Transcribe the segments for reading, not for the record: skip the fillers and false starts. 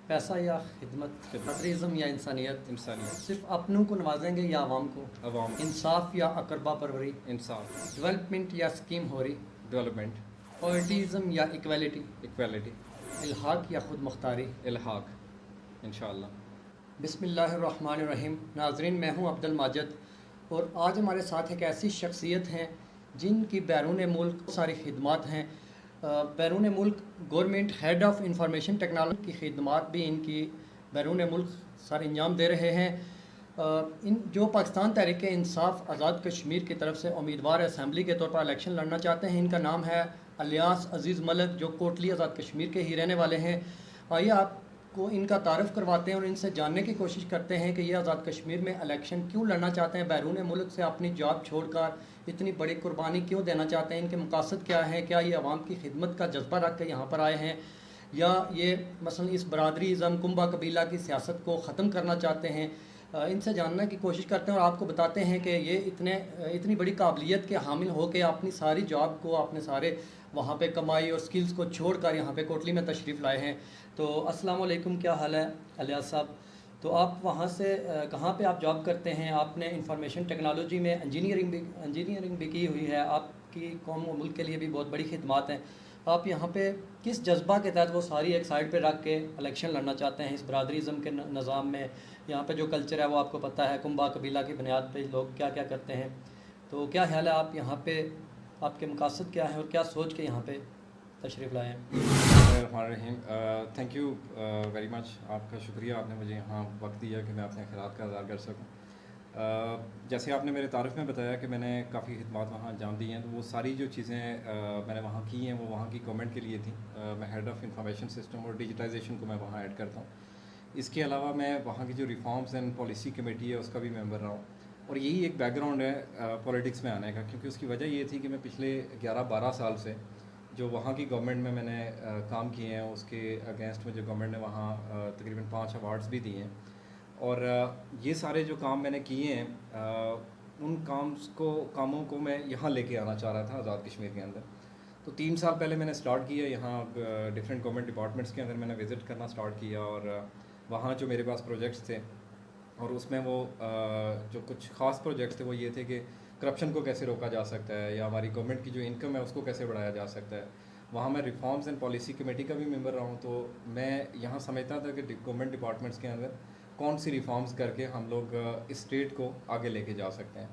पैसा या खिदमत, पैट्रियटिज्म या इंसानियत, इंसानियत, सिर्फ अपनों को नवाजेंगे या आवाम को, अवाम, इंसाफ या अकरबा परवरी, इंसाफ, डेवलपमेंट या स्कीम होरी, डेवलपमेंट, पॉलिटिज़म या इक्वलिटी, इक्वालिटी, इल्हाक या खुद मुख्तारी। इल्हाक, इंशाअल्लाह। बिस्मिल्लाहिर्रहमानिर्रहीम। नाजरीन, मैं हूँ अब्दुल माजिद और आज हमारे साथ एक ऐसी शख्सियत हैं जिनकी बैरून मुल्क सारी खिदमात हैं। बैरून मुल्क government head of information technology की खिदमात भी इनकी बैरून मुल्क सारे अंजाम दे रहे हैं। इन जो पाकिस्तान तहरीक इंसाफ आज़ाद कश्मीर की तरफ से उम्मीदवार असम्बली के तौर पर इलेक्शन लड़ना चाहते हैं, इनका नाम है अलियास अज़ीज़ मलिक, जो कोटली आज़ाद कश्मीर के ही रहने वाले हैं। आइए आपको इनका तारफ़ करवाते हैं और इनसे जानने की कोशिश करते हैं कि ये आज़ाद कश्मीर में इलेक्शन क्यों लड़ना चाहते हैं, बैरून मुल्क से अपनी जॉब छोड़कर इतनी बड़ी कुर्बानी क्यों देना चाहते हैं, इनके मकासद क्या हैं, क्या ये आवाम की खिदमत का जज्बा रख के यहाँ पर आए हैं या ये मसलन इस बरादरीज़म कुंबा कबीला की सियासत को ख़त्म करना चाहते हैं। इनसे जानने की कोशिश करते हैं और आपको बताते हैं कि ये इतनी बड़ी काबिलियत के हामिल हो के अपनी सारी जॉब को, अपने सारे वहाँ पे कमाई और स्किल्स को छोड़कर यहाँ पे कोटली में तशरीफ़ लाए हैं। तो अस्सलाम वालेकुम, क्या हाल है अलियास साहब? तो आप वहाँ से कहाँ पे आप जॉब करते हैं? आपने इंफॉर्मेशन टेक्नोलॉजी में इंजीनियरिंग भी की हुई है, आपकी कौम व मुल्क के लिए भी बहुत बड़ी खिदमत हैं। आप यहाँ पे किस जज्बा के तहत वो सारी एक साइड पे रख के इलेक्शन लड़ना चाहते हैं? इस बरादरीज़म के निज़ाम में यहाँ पे जो कल्चर है वो आपको पता है, कुंबा कबीला की बुनियाद पे लोग क्या क्या करते हैं। तो क्या ख्याल है, आप यहाँ पे आपके मकासद क्या हैं और क्या सोच के यहाँ पे तशरीफ़ लाए हैं? रहीम, थैंक यू वेरी मच। आपका शुक्रिया, आपने मुझे यहाँ वक्त दिया कि मैं अपने ख़यालात का इज़हार कर सकूँ। जैसे आपने मेरे तारफ़ में बताया कि मैंने काफ़ी खिदमत वहाँ अंजाम दी हैं, तो वो सारी जो चीज़ें मैंने वहाँ की हैं वो वहाँ की गवर्नमेंट के लिए थी। मैं हेड ऑफ़ इंफॉर्मेशन सिस्टम और डिजिटाइजेशन को मैं वहाँ ऐड करता हूँ। इसके अलावा मैं वहाँ की जो रिफॉर्म्स एंड पॉलिसी कमेटी है उसका भी मेंबर रहा हूँ। और यही एक बैकग्राउंड है पॉलिटिक्स में आने का, क्योंकि उसकी वजह ये थी कि मैं पिछले 11-12 साल से जो वहाँ की गवर्नमेंट में मैंने काम किए हैं उसके अगेंस्ट में जो गवर्नमेंट ने वहाँ तकरीबन 5 अवार्ड्स भी दिए हैं। और ये सारे जो काम मैंने किए हैं उन कामों को मैं यहाँ लेके आना चाह रहा था आज़ाद कश्मीर के अंदर। तो 3 साल पहले मैंने स्टार्ट किया यहाँ डिफरेंट गवर्नमेंट डिपार्टमेंट्स के अंदर मैंने विज़िट करना स्टार्ट किया। और वहाँ जो मेरे पास प्रोजेक्ट्स थे और उसमें वो जो कुछ ख़ास प्रोजेक्ट्स थे वो ये थे कि करप्शन को कैसे रोका जा सकता है या हमारी गवर्नमेंट की जो इनकम है उसको कैसे बढ़ाया जा सकता है। वहाँ मैं रिफॉर्म्स एंड पॉलिसी कमेटी का भी मेंबर रहा हूँ। तो मैं यहाँ समझता था कि गवर्नमेंट डिपार्टमेंट्स के अंदर कौन सी रिफॉर्म्स करके हम लोग इस स्टेट को आगे लेके जा सकते हैं।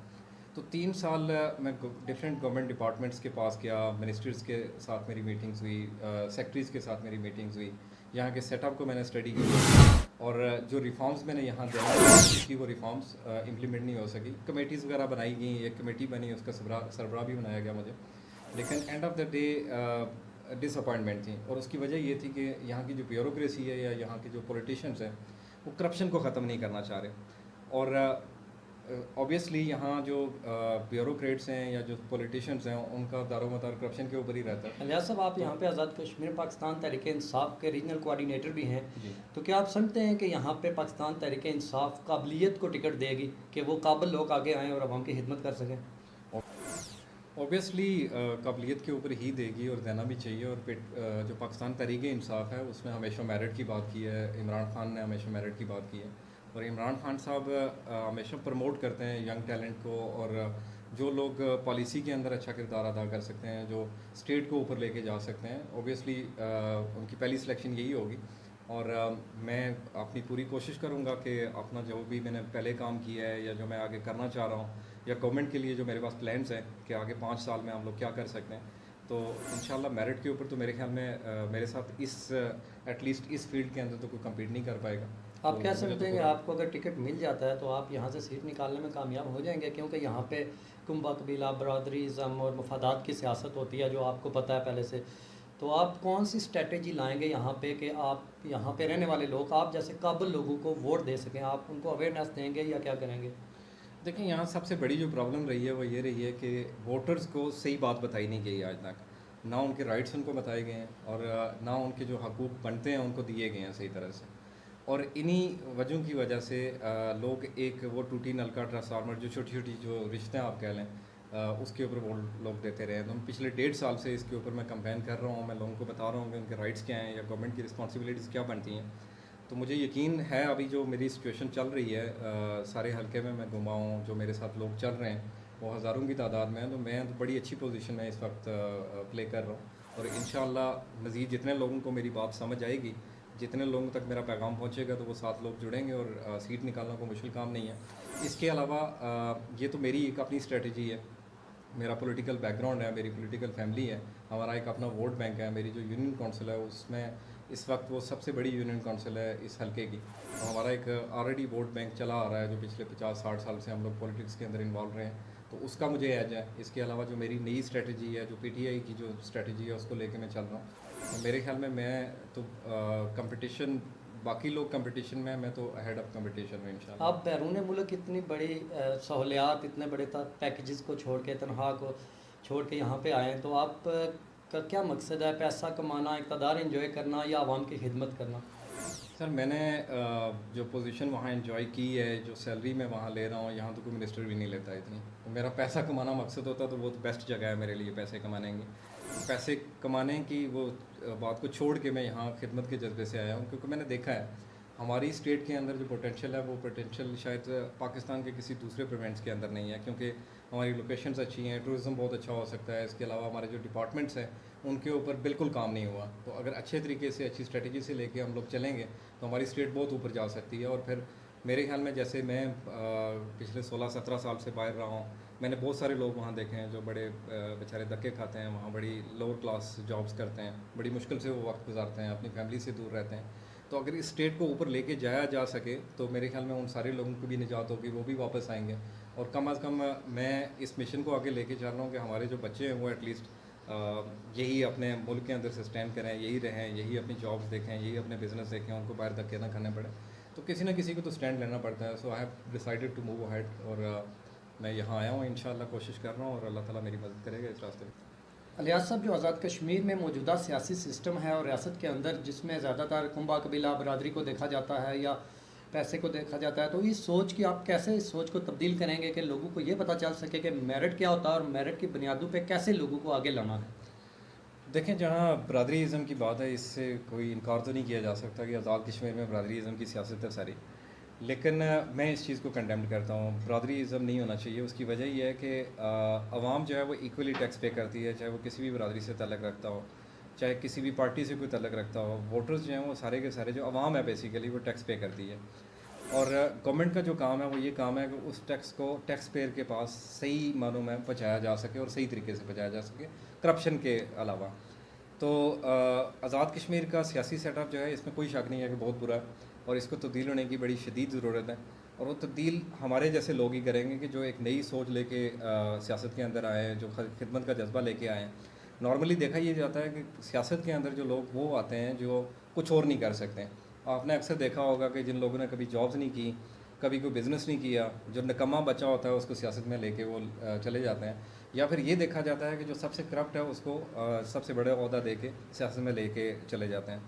तो 3 साल मैं डिफरेंट गवर्नमेंट डिपार्टमेंट्स के पास गया, मिनिस्टर्स के साथ मेरी मीटिंग्स हुई, सेक्रेटरीज़ के साथ मेरी मीटिंग्स हुई, यहाँ के सेटअप को मैंने स्टडी किया। और जो रिफॉर्म्स मैंने यहाँ देना थी वो रिफॉर्म्स इम्प्लीमेंट नहीं हो सकी। कमेटीज़ वगैरह बनाई गई, एक कमेटी बनी, उसका सरबराह भी बनाया गया मुझे, लेकिन end of the day disappointment थी। और उसकी वजह ये थी कि यहाँ की जो ब्यूरोक्रेसी है या यहाँ के जो पॉलिटिशियंस हैं वो करप्शन को ख़त्म नहीं करना चाह रहे। और ऑब्वियसली यहाँ जो ब्यूरोक्रेट्स हैं या जो पॉलिटिशियंस हैं उनका दारोमदार करप्शन के ऊपर ही रहता है। अलियास साहब, आप यहाँ पे आज़ाद कश्मीर पाकिस्तान तहरीक इंसाफ के रीजनल कोऑर्डिनेटर भी हैं, जी। तो क्या आप समझते हैं कि यहाँ पे पाकिस्तान तहरीक इंसाफ काबिलियत को टिकट देगी कि वो काबिल लोग आगे आएँ और अवाम की खिदमत कर सकें? ऑब्वियसली काबिलियत के ऊपर ही देगी और देना भी चाहिए। और जो पाकिस्तान तहरीक इंसाफ है उसमें हमेशा मेरिट की बात की है, इमरान खान ने हमेशा मेरिट की बात की है। और इमरान खान साहब हमेशा प्रमोट करते हैं यंग टैलेंट को, और जो लोग पॉलिसी के अंदर अच्छा किरदार अदा कर सकते हैं, जो स्टेट को ऊपर लेके जा सकते हैं, ऑब्वियसली उनकी पहली सिलेक्शन यही होगी। और मैं अपनी पूरी कोशिश करूँगा कि अपना जो भी मैंने पहले काम किया है या जो मैं आगे करना चाह रहा हूँ या गवर्नमेंट के लिए जो मेरे पास प्लान्स हैं कि आगे 5 साल में हम लोग क्या कर सकते हैं, तो इंशाल्लाह मेरिट के ऊपर तो मेरे ख्याल में मेरे साथ इस एटलीस्ट इस फील्ड के अंदर तो कोई कम्पीट नहीं कर पाएगा। आप तो क्या मुझे समझते तो हैं कि पूरा आपको अगर टिकट मिल जाता है तो आप यहाँ से सीट निकालने में कामयाब हो जाएंगे? क्योंकि यहाँ पे कुंबा कबीला, बरादरीज़म और मफादात की सियासत होती है जो आपको पता है पहले से। तो आप कौन सी स्ट्रेटजी लाएंगे यहाँ पे कि आप यहाँ पे रहने वाले लोग आप जैसे काबिल लोगों को वोट दे सकें? आप उनको अवेयरनेस देंगे या क्या करेंगे? देखिए, यहाँ सबसे बड़ी जो प्रॉब्लम रही है वो ये रही है कि वोटर्स को सही बात बताई नहीं गई आज तक। ना उनके राइट्स उनको बताए गए हैं और ना उनके जो हकूक़ बनते हैं उनको दिए गए हैं सही तरह से। और इन्हीं वजहों की वजह से लोग एक वो टूटी नलका ट्रांसफार्मर जो छोटी छोटी जो रिश्ते आप कह लें उसके ऊपर वो लोग देते रहे। तो पिछले 1.5 साल से इसके ऊपर मैं कंपेन कर रहा हूँ, मैं लोगों को बता रहा हूँ कि उनके राइट्स क्या हैं या गवर्नमेंट की रिस्पॉन्सिबिलिटीज़ क्या बनती हैं। तो मुझे यकीन है अभी जो मेरी सिचुएशन चल रही है सारे हलके में मैं घुमा हूँ, जो मेरे साथ लोग चल रहे हैं वो हज़ारों की तादाद में हैं, तो मैं तो बड़ी अच्छी पोजीशन में इस वक्त प्ले कर रहा हूँ। और इंशाअल्लाह मज़ीद जितने लोगों को मेरी बात समझ आएगी, जितने लोगों तक मेरा पैगाम पहुँचेगा, तो वो 7 लोग जुड़ेंगे और सीट निकालना कोई मुश्किल काम नहीं है। इसके अलावा ये तो मेरी एक अपनी स्ट्रेटजी है, मेरा पॉलिटिकल बैकग्राउंड है, मेरी पॉलिटिकल फैमिली है, हमारा एक अपना वोट बैंक है, मेरी जो यूनियन काउंसिल है उसमें इस वक्त वो सबसे बड़ी यूनियन काउंसिल है इस हलके की। तो हमारा एक ऑलरेडी वोट बैंक चला आ रहा है, जो पिछले 50-60 साल से हम लोग पॉलिटिक्स के अंदर इन्वॉल्व रहे हैं, तो उसका मुझे एज है। इसके अलावा जो मेरी नई स्ट्रेटजी है, जो पीटीआई की जो स्ट्रेटजी है, उसको लेके मैं चल रहा हूँ। तो मेरे ख्याल में मैं तो कंपटीशन, बाकी लोग कंपटीशन में, मैं तो अहेड ऑफ कंपटीशन में इंशाल्लाह। आप बैरून मुल्क इतनी बड़ी सहूलियात, इतने बड़े पैकेजेस को छोड़ के, तनख्वाह को छोड़ के यहाँ पे आए हैं, तो आप का क्या मकसद है? पैसा कमाना, इक़्तिदार एंजॉय करना या आवाम की खिदमत करना? सर मैंने जो पोजीशन वहाँ एंजॉय की है, जो सैलरी मैं वहाँ ले रहा हूँ, यहाँ तो कोई मिनिस्टर भी नहीं लेता इतनी। तो मेरा पैसा कमाना मकसद होता तो वो तो बेस्ट जगह है मेरे लिए पैसे कमाने की। पैसे कमाने की वो बात को छोड़ के मैं यहाँ खिदमत के जज्बे से आया हूँ, क्योंकि मैंने देखा है हमारी स्टेट के अंदर जो पोटेंशियल है, वो पोटेंशियल शायद पाकिस्तान के किसी दूसरे प्रोविंस के अंदर नहीं है, क्योंकि हमारी लोकेशंस अच्छी हैं, टूरिज़्म बहुत अच्छा हो सकता है। इसके अलावा हमारे जो डिपार्टमेंट्स हैं उनके ऊपर बिल्कुल काम नहीं हुआ। तो अगर अच्छे तरीके से, अच्छी स्ट्रेटजी से लेके हम लोग चलेंगे तो हमारी स्टेट बहुत ऊपर जा सकती है। और फिर मेरे ख्याल में जैसे मैं पिछले 16-17 साल से बाहर रहा हूँ, मैंने बहुत सारे लोग वहाँ देखे हैं जो बड़े बेचारे धक्के खाते हैं, वहाँ बड़ी लोअर क्लास जॉब्स करते हैं, बड़ी मुश्किल से वो वक्त गुजारते हैं, अपनी फैमिली से दूर रहते हैं। तो अगर इस स्टेट को ऊपर लेके जाया जा सके तो मेरे ख्याल में उन सारे लोगों को भी निजात होगी, वो भी वापस आएंगे। और कम अज़ कम मैं इस मिशन को आगे लेके चल रहा हूँ कि हमारे जो बच्चे हैं वो एटलीस्ट यही अपने मुल्क के अंदर सस्टेन करें, यही रहें, यही अपनी जॉब्स देखें, यही अपने बिज़नेस देखें, उनको बाहर धक्के ना खाने पड़े। तो किसी न किसी को तो स्टैंड लेना पड़ता है। So I have decided to move ahead, और मैं यहाँ आया हूँ, इंशाल्लाह कोशिश कर रहा हूँ और अल्लाह ताला मेरी मदद करेगा इस रास्ते में। अलियास साहब, जो आज़ाद कश्मीर में मौजूदा सियासी सिस्टम है और रियासत के अंदर जिसमें ज़्यादातर कुंबा कबीला बरदरी को देखा जाता है या पैसे को देखा जाता है, तो इस सोच की आप कैसे इस सोच को तब्दील करेंगे कि लोगों को ये पता चल सके कि मेरिट क्या होता है और मेरिट की बुनियादों पे कैसे लोगों को आगे लाना है? देखें, जहाँ बरदरीज़म की बात है, इससे कोई इनकार तो नहीं किया जा सकता कि आज़ाद कश्मीर में बरदरीज़म की सियासत है सारी। लेकिन मैं इस चीज़ को कंडेम करता हूँ। बरदरीज़म नहीं होना चाहिए। उसकी वजह यह है कि आवाम जो है वो इक्वली टैक्स पे करती है, चाहे वो किसी भी बरदरी से तल्लक रखता हो, चाहे किसी भी पार्टी से कोई तल्लक रखता हो। वोटर्स जो हैं वो सारे के सारे, जो आवाम है बेसिकली, वो टैक्स पे करती है। और गवर्नमेंट का जो काम है वो ये काम है कि उस टैक्स को टैक्स पेयर के पास सही मानों में पहुँचाया जा सके और सही तरीके से पहुँचाया जा सके, करप्शन के अलावा। तो आज़ाद कश्मीर का सियासी सेटअप जो है, इसमें कोई शक नहीं है कि बहुत बुरा है और इसको तब्दील होने की बड़ी शदीद ज़रूरत है। और वो तब्दील हमारे जैसे लोग ही करेंगे कि जो एक नई सोच लेके सियासत के अंदर आए हैं, जो खिदमत का जज्बा लेके आए हैं। नॉर्मली देखा ये जाता है कि सियासत के अंदर जो लोग वो आते हैं जो कुछ और नहीं कर सकते। आपने अक्सर देखा होगा कि जिन लोगों ने कभी जॉब्स नहीं की, कभी कोई बिज़नेस नहीं किया, जो निकम्मा बच्चा होता है उसको सियासत में लेके वो चले जाते हैं। या फिर ये देखा जाता है कि जो सबसे करप्ट है उसको सबसे बड़ा ओहदा दे के सियासत में लेके चले जाते हैं।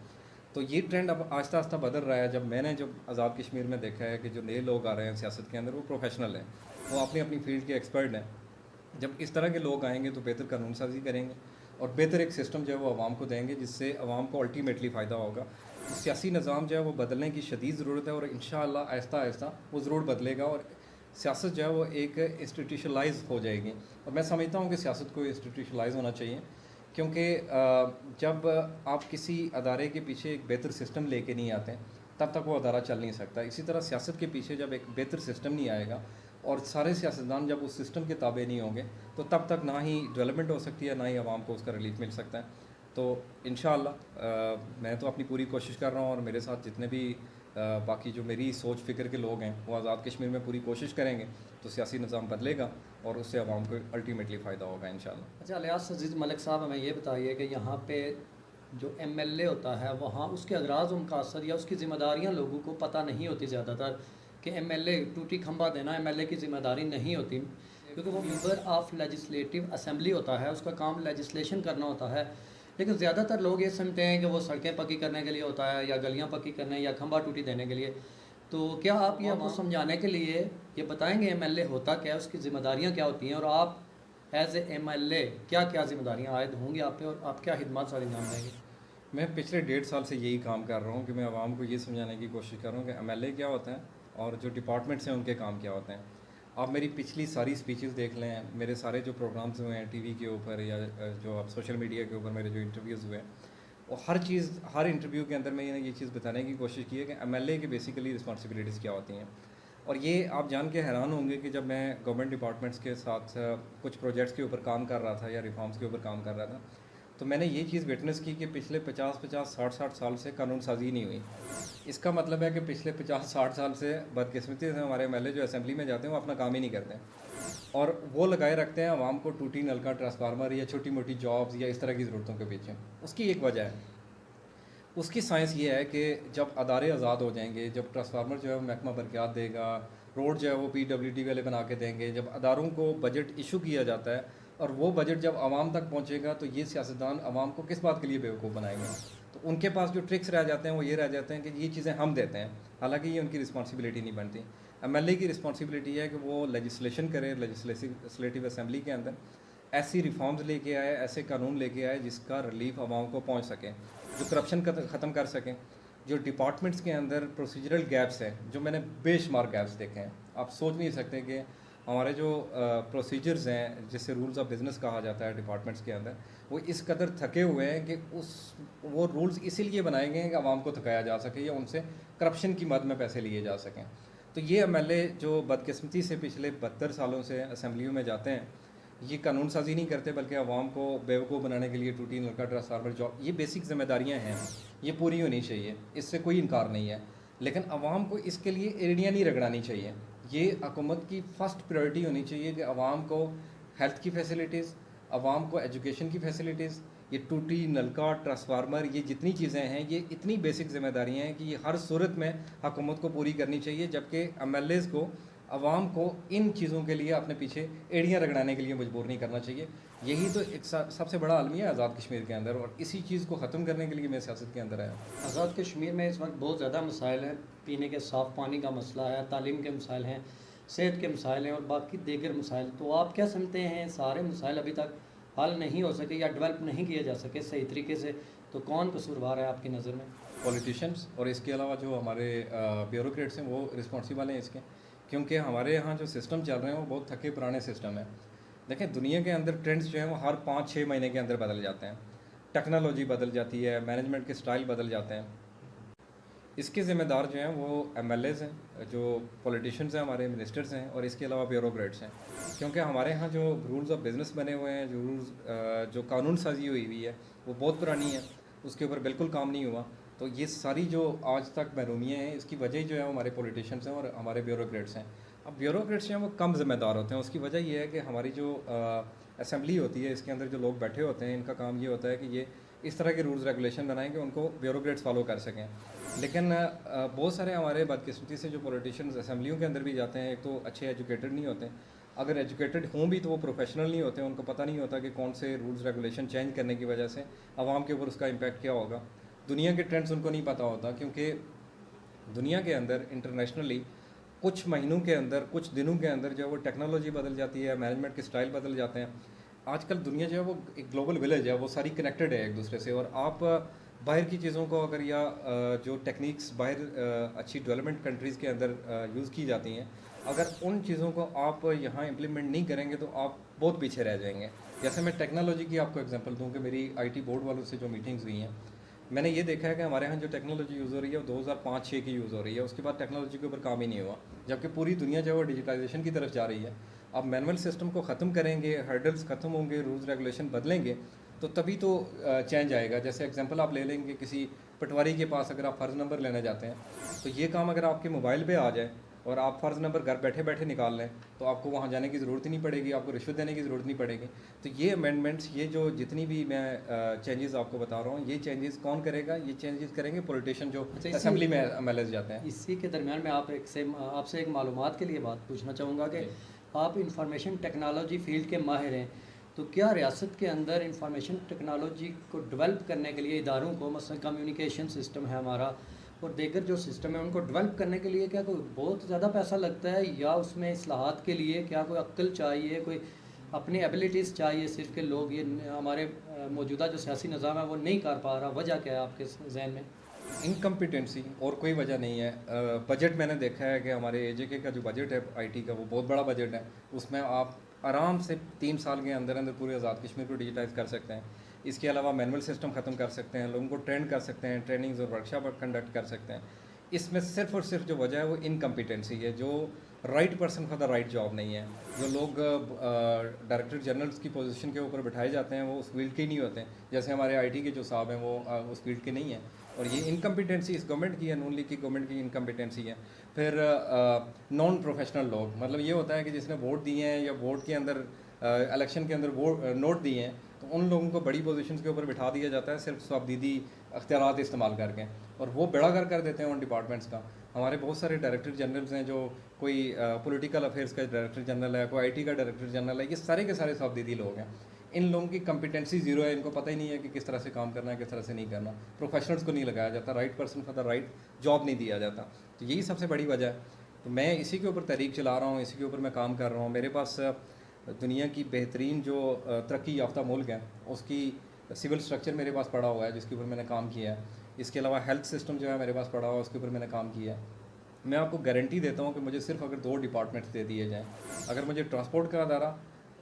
तो ये ट्रेंड अब आहिस्ता आहिस्ता बदल रहा है। जब मैंने जब आज़ाद कश्मीर में देखा है कि जो नए लोग आ रहे हैं सियासत के अंदर, वो प्रोफेशनल हैं, वो अपनी अपनी फील्ड के एक्सपर्ट हैं। जब इस तरह के लोग आएंगे तो बेहतर कानून साजी करेंगे और बेहतर एक सिस्टम जो है वो आवाम को देंगे, जिससे आवाम को अल्टीमेटली फ़ायदा होगा। तो सियासी निज़ाम जो है वो बदलने की शदीद ज़रूरत है और इंशाअल्लाह आहिस्ता आहिस्ता वो ज़रूर बदलेगा और सियासत जो है वो एक इंस्टीट्यूशनलाइज हो जाएगी। और मैं समझता हूँ कि सियासत को इंस्टीट्यूशनलाइज होना चाहिए, क्योंकि जब आप किसी अदारे के पीछे एक बेहतर सिस्टम लेके नहीं आते हैं तब तक वो अदारा चल नहीं सकता। इसी तरह सियासत के पीछे जब एक बेहतर सिस्टम नहीं आएगा और सारे सियासतदान जब उस सिस्टम के ताबे नहीं होंगे, तो तब तक ना ही डेवलपमेंट हो सकती है, ना ही आवाम को उसका रिलीफ मिल सकता है। तो इंशाअल्लाह मैं तो अपनी पूरी कोशिश कर रहा हूँ और मेरे साथ जितने भी बाकी जो मेरी सोच फ़िक्र के लोग हैं वो आज़ाद कश्मीर में पूरी कोशिश करेंगे तो सियासी निज़ाम बदलेगा और उससे आवाम को अल्टीमेटली फ़ायदा होगा इंशाअल्लाह। अच्छा, अलियास अजीज़ मलिक साहब, हमें ये बताइए कि यहाँ पे जो एमएलए होता है वहाँ उसके अगराज व मकासद या उसकी ज़िम्मेदारियाँ लोगों को पता नहीं होती ज़्यादातर, कि एमएलए टूटी खंबा देना एमएलए की ज़िम्मेदारी नहीं होती, क्योंकि वो मेंबर ऑफ लेजिस्लेटिव असेंबली होता है, उसका काम लेजिस्लेशन करना होता है। लेकिन ज़्यादातर लोग ये समझते हैं कि वो सड़कें पक्की करने के लिए होता है या गलियाँ पक्की करने या खंबा टूटी देने के लिए। तो क्या आप ये आपको समझाने के लिए ये बताएंगे एमएलए होता क्या है, उसकी ज़िम्मेदारियाँ क्या होती हैं और आप एज ए एमएलए क्या क्या ज़िम्मेदारियाँ आयद होंगी आप पे और आप क्या खिदमत सारी अंजाम देंगे? मैं पिछले 1.5 साल से यही काम कर रहा हूँ कि मैं आवाम को ये समझाने की कोशिश कर रहा हूँ कि एमएलए क्या होता है और जो डिपार्टमेंट्स हैं उनके काम क्या होते हैं। आप मेरी पिछली सारी स्पीचेस देख लें, मेरे सारे जो प्रोग्राम्स हुए हैं टीवी के ऊपर या जो आप सोशल मीडिया के ऊपर मेरे जो इंटरव्यूज़ हुए हैं, और हर चीज़ हर इंटरव्यू के अंदर मैंने ये चीज़ बताने की कोशिश की है कि एमएलए की बेसिकली रिस्पॉन्सिबिलिटीज़ क्या होती हैं। और ये आप जान के हैरान होंगे कि जब मैं गवर्नमेंट डिपार्टमेंट्स के साथ कुछ प्रोजेक्ट्स के ऊपर काम कर रहा था या रिफॉर्म्स के ऊपर काम कर रहा था, तो मैंने ये चीज़ विटनेस की कि पिछले 50-50 60-60 साल से कानून साजी नहीं हुई। इसका मतलब है कि पिछले 50-60 साल से बदकिस्मती से हमारे एमएलए जो असेंबली में जाते हैं वो अपना काम ही नहीं करते हैं और वो लगाए रखते हैं आवाम को टूटी नल का ट्रांसफार्मर या छोटी मोटी जॉब्स या इस तरह की ज़रूरतों के पीछे। उसकी एक वजह है, उसकी साइंस ये है कि जब अदारे आज़ाद हो जाएंगे, जब ट्रांसफार्मर जो है वो महकमा बरक़ियात देगा, रोड जो है वो पीडब्ल्यूडी वाले बना के देंगे, जब अदारों को बजट इशू किया जाता है और वो बजट जब आवाम तक पहुंचेगा तो ये सियासतदान आवाम को किस बात के लिए बेवकूफ़ बनाएंगे। तो उनके पास जो ट्रिक्स रह जाते हैं वो ये रह जाते हैं कि ये चीज़ें हम देते हैं, हालांकि ये उनकी रिस्पॉन्सिबिलिटी नहीं बनती। एमएलए की रिस्पॉन्सिबिलिटी है कि वो लेजिस्लेशन करे, लेजिस्लेटिव असम्बली के अंदर ऐसी रिफॉर्म्स लेके आए, ऐसे कानून लेके आए जिसका रिलीफ आवाम को पहुँच सके, जो करप्शन ख़त्म कर सकें। जो डिपार्टमेंट्स के अंदर प्रोसीजरल गैप्स हैं, जो मैंने बेशुमार गैप्स देखे हैं, आप सोच नहीं सकते कि हमारे जो प्रोसीजर्स हैं जिसे रूल्स ऑफ बिज़नेस कहा जाता है डिपार्टमेंट्स के अंदर, वो इस कदर थके हुए हैं कि वो रूल्स इसीलिए बनाए गए हैं कि आवाम को थकाया जा सके या उनसे करप्शन की मद में पैसे लिए जा सकें। तो ये एमएलए जो बदकिस्मती से पिछले 72 सालों से असम्बलियों में जाते हैं, ये कानून साजी नहीं करते बल्कि आवाम को बेवकूफ़ बनाने के लिए टूटी नलका ट्रांसफार्मर जॉब, ये बेसिक ज़िम्मेदारियाँ हैं, ये पूरी होनी चाहिए, इससे कोई इनकार नहीं है। लेकिन आवाम को इसके लिए एड़ियाँ नहीं रगड़ानी चाहिए। ये हुकूमत की फ़र्स्ट प्रायोरिटी होनी चाहिए कि आवाम को हेल्थ की फैसिलिटीज़, आवाम को एजुकेशन की फैसिलिटीज़, ये टूटी नलका ट्रांसफार्मर, ये जितनी चीज़ें हैं, ये इतनी बेसिक ज़िम्मेदारियाँ हैं कि ये हर सूरत में हुकूमत को पूरी करनी चाहिए, जबकि एमएलएज़ को आवाम को इन चीज़ों के लिए अपने पीछे एड़ियाँ रगड़ाने के लिए मजबूर नहीं करना चाहिए। यही तो एक सबसे बड़ा अलमिया है आज़ाद कश्मीर के अंदर, और इसी चीज़ को ख़त्म करने के लिए मैं सियासत के अंदर आया। आज़ाद कश्मीर में इस वक्त बहुत ज़्यादा मसाइल हैं, पीने के साफ़ पानी का मसला है, तालीम के मसाइल हैं, सेहत के मसाइल हैं और बाकी दीगर मसाइल। तो आप क्या समझते हैं सारे मसाइल अभी तक हल नहीं हो सके या डेवलप नहीं किए जा सके सही तरीके से, तो कौन कसूरवार है आपकी नज़र में? पॉलिटिशियंस और इसके अलावा जो हमारे ब्यूरोक्रेट्स हैं वो रिस्पॉन्सिबल हैं इसके, क्योंकि हमारे यहाँ जो सिस्टम चल रहे हैं वो बहुत थके पुराने सिस्टम है। देखें, दुनिया के अंदर ट्रेंड्स जो हैं वो हर 5-6 महीने के अंदर बदल जाते हैं, टेक्नोलॉजी बदल जाती है, मैनेजमेंट के स्टाइल बदल जाते हैं। इसके ज़िम्मेदार जो हैं वो एमएलएज़ हैं, जो पॉलिटिशियंस हैं, हमारे मिनिस्टर्स हैं, और इसके अलावा ब्यूरोक्रेट्स हैं। क्योंकि हमारे यहाँ जो रूल्स ऑफ बिज़नेस बने हुए हैं, जो रूल्स जो कानून साजी हुई है वो बहुत पुरानी है, उसके ऊपर बिल्कुल काम नहीं हुआ। तो ये सारी जो आज तक महरूमियाँ हैं, इसकी वजह जो है वो हमारे पॉलिटिशियंस हैं और हमारे ब्यूरोक्रेट्स हैं। अब ब्यूरोक्रेट्स जो हैं वो कम ज़िम्मेदार होते हैं, उसकी वजह ये है कि हमारी जो असेंबली होती है, इसके अंदर जो लोग बैठे होते हैं, इनका काम ये होता है कि ये इस तरह के रूल्स रेगुलेशन बनाएं कि उनको ब्यूरोक्रेट्स फॉलो कर सकें। लेकिन बहुत सारे हमारे बदकिस्मती से जो पॉलिटिशियंस असेंबलियों के अंदर भी जाते हैं, एक तो अच्छे एजुकेटेड नहीं होते, अगर एजुकेटेड हों भी तो वो प्रोफेशनल नहीं होते, उनको पता नहीं होता कि कौन से रूल्स रेगुलेशन चेंज करने की वजह से आवाम के ऊपर उसका इम्पैक्ट क्या होगा। दुनिया के ट्रेंड्स उनको नहीं पता होता, क्योंकि दुनिया के अंदर इंटरनेशनली कुछ महीनों के अंदर, कुछ दिनों के अंदर जो है वो टेक्नोलॉजी बदल जाती है, मैनेजमेंट के स्टाइल बदल जाते हैं। आजकल दुनिया जो है वो एक ग्लोबल विलेज है, वो सारी कनेक्टेड है एक दूसरे से, और आप बाहर की चीज़ों को अगर या जो टेक्निक्स बाहर अच्छी डेवलपमेंट कंट्रीज़ के अंदर यूज़ की जाती हैं, अगर उन चीज़ों को आप यहाँ इम्प्लीमेंट नहीं करेंगे तो आप बहुत पीछे रह जाएंगे। जैसे मैं टेक्नोलॉजी की आपको एग्जांपल दूँ कि मेरी आईटी बोर्ड वालों से जो मीटिंग्स हुई हैं, मैंने ये देखा है कि हमारे यहाँ जो टेक्नोलॉजी यूज़ हो रही है वो 2005-6 की यूज़ हो रही है, उसके बाद टेक्नोलॉजी के ऊपर काम ही नहीं हुआ, जबकि पूरी दुनिया जो है वो डिजिटाइजेशन की तरफ जा रही है। अब मैनुअल सिस्टम को ख़त्म करेंगे, हर्डल्स ख़त्म होंगे, रूल्स रेगुलेशन बदलेंगे, तो तभी तो चेंज आएगा। जैसे एग्जांपल आप ले लेंगे, किसी पटवारी के पास अगर आप फ़र्ज़ नंबर लेने जाते हैं, तो ये काम अगर आपके मोबाइल पे आ जाए और आप फ़र्ज़ नंबर घर बैठे बैठे निकाल लें, तो आपको वहाँ जाने की ज़रूरत ही नहीं पड़ेगी, आपको रिश्वत देने की ज़रूरत नहीं पड़ेगी। तो ये अमेंडमेंट्स, ये जो जितनी भी मैं चेंजेस आपको बता रहा हूँ, ये चेंजेस कौन करेगा? ये चेंजेस करेंगे पॉलिटिशियन जो असेंबली में एमएलएस जाते हैं। इसी के दरमियान मैं आपसे एक मालूमात के लिए बात पूछना चाहूँगा कि आप इंफॉर्मेशन टेक्नोलॉजी फील्ड के माहिर हैं, तो क्या रियासत के अंदर इंफॉर्मेशन टेक्नोलॉजी को डेवलप करने के लिए इदारों को, मसलन कम्युनिकेशन सिस्टम है हमारा और दीगर जो सिस्टम है, उनको डेवलप करने के लिए क्या कोई बहुत ज़्यादा पैसा लगता है, या उसमें इस्लाहात के लिए क्या कोई अक्ल चाहिए, कोई अपनी एबिलिटीज़ चाहिए सिर्फ के लोग ये हमारे मौजूदा जो सियासी निज़ाम है वो नहीं कर पा रहा, वजह क्या है आपके जहन में? इनकम्पिटेंसी और कोई वजह नहीं है। बजट मैंने देखा है कि हमारे एजेके का जो बजट है आईटी का वो बहुत बड़ा बजट है। उसमें आप आराम से 3 साल के अंदर अंदर पूरे आज़ाद कश्मीर को डिजिटाइज़ कर सकते हैं। इसके अलावा मैनुअल सिस्टम ख़त्म कर सकते हैं, लोगों को ट्रेंड कर सकते हैं, ट्रेनिंग्स और वर्कशॉप कंडक्ट कर सकते हैं। इसमें सिर्फ और सिर्फ जो वजह है वो इनकम्पिटेंसी है, जो right person for the right job नहीं है। जो लोग डायरेक्टर जनरल्स की पोजीशन के ऊपर बिठाए जाते हैं वो उस फील्ड के ही नहीं होते हैं। जैसे हमारे आईटी के जो साहब हैं वो उस फील्ड के नहीं हैं। और ये इनकम्पिटेंसी इस गवर्नमेंट की है, नून लीग की गवर्नमेंट की इनकम्पिटेंसी है। फिर नॉन प्रोफेशनल लोग, मतलब ये होता है कि जिसने वोट दिए हैं या वोट के अंदर इलेक्शन के अंदर वोट नोट दिए हैं, तो उन लोगों को बड़ी पोजीशंस के ऊपर बिठा दिया जाता है सिर्फ स्वाबदीदी अख्तियारात इस्तेमाल करके, और वो बेड़ागर कर देते हैं उन डिपार्टमेंट्स का। हमारे बहुत सारे डायरेक्टर जनरल्स हैं, जो कोई पॉलिटिकल अफेयर्स का डायरेक्टर जनरल है, कोई आईटी का डायरेक्टर जनरल है, ये सारे के सारे स्वाबदीदी लोग हैं। इन लोगों की कम्पिटेंसी ज़ीरो है, इनको पता ही नहीं है कि किस तरह से काम करना है, किस तरह से नहीं करना। प्रोफेशनल्स को नहीं लगाया जाता, right person for the right job नहीं दिया जाता। तो यही सबसे बड़ी वजह है। तो मैं इसी के ऊपर तहरीक चला रहा हूँ, इसी के ऊपर मैं काम कर रहा हूँ। मेरे पास दुनिया की बेहतरीन जो तरक्की याफ्ता मुल्क है उसकी सिविल स्ट्रक्चर मेरे पास पड़ा हुआ है, जिसके ऊपर मैंने काम किया है। इसके अलावा हेल्थ सिस्टम जो है मेरे पास पड़ा हुआ है, उसके ऊपर मैंने काम किया है। मैं आपको गारंटी देता हूँ कि मुझे सिर्फ अगर 2 डिपार्टमेंट्स दे दिए जाएँ, अगर मुझे ट्रांसपोर्ट का अदारा,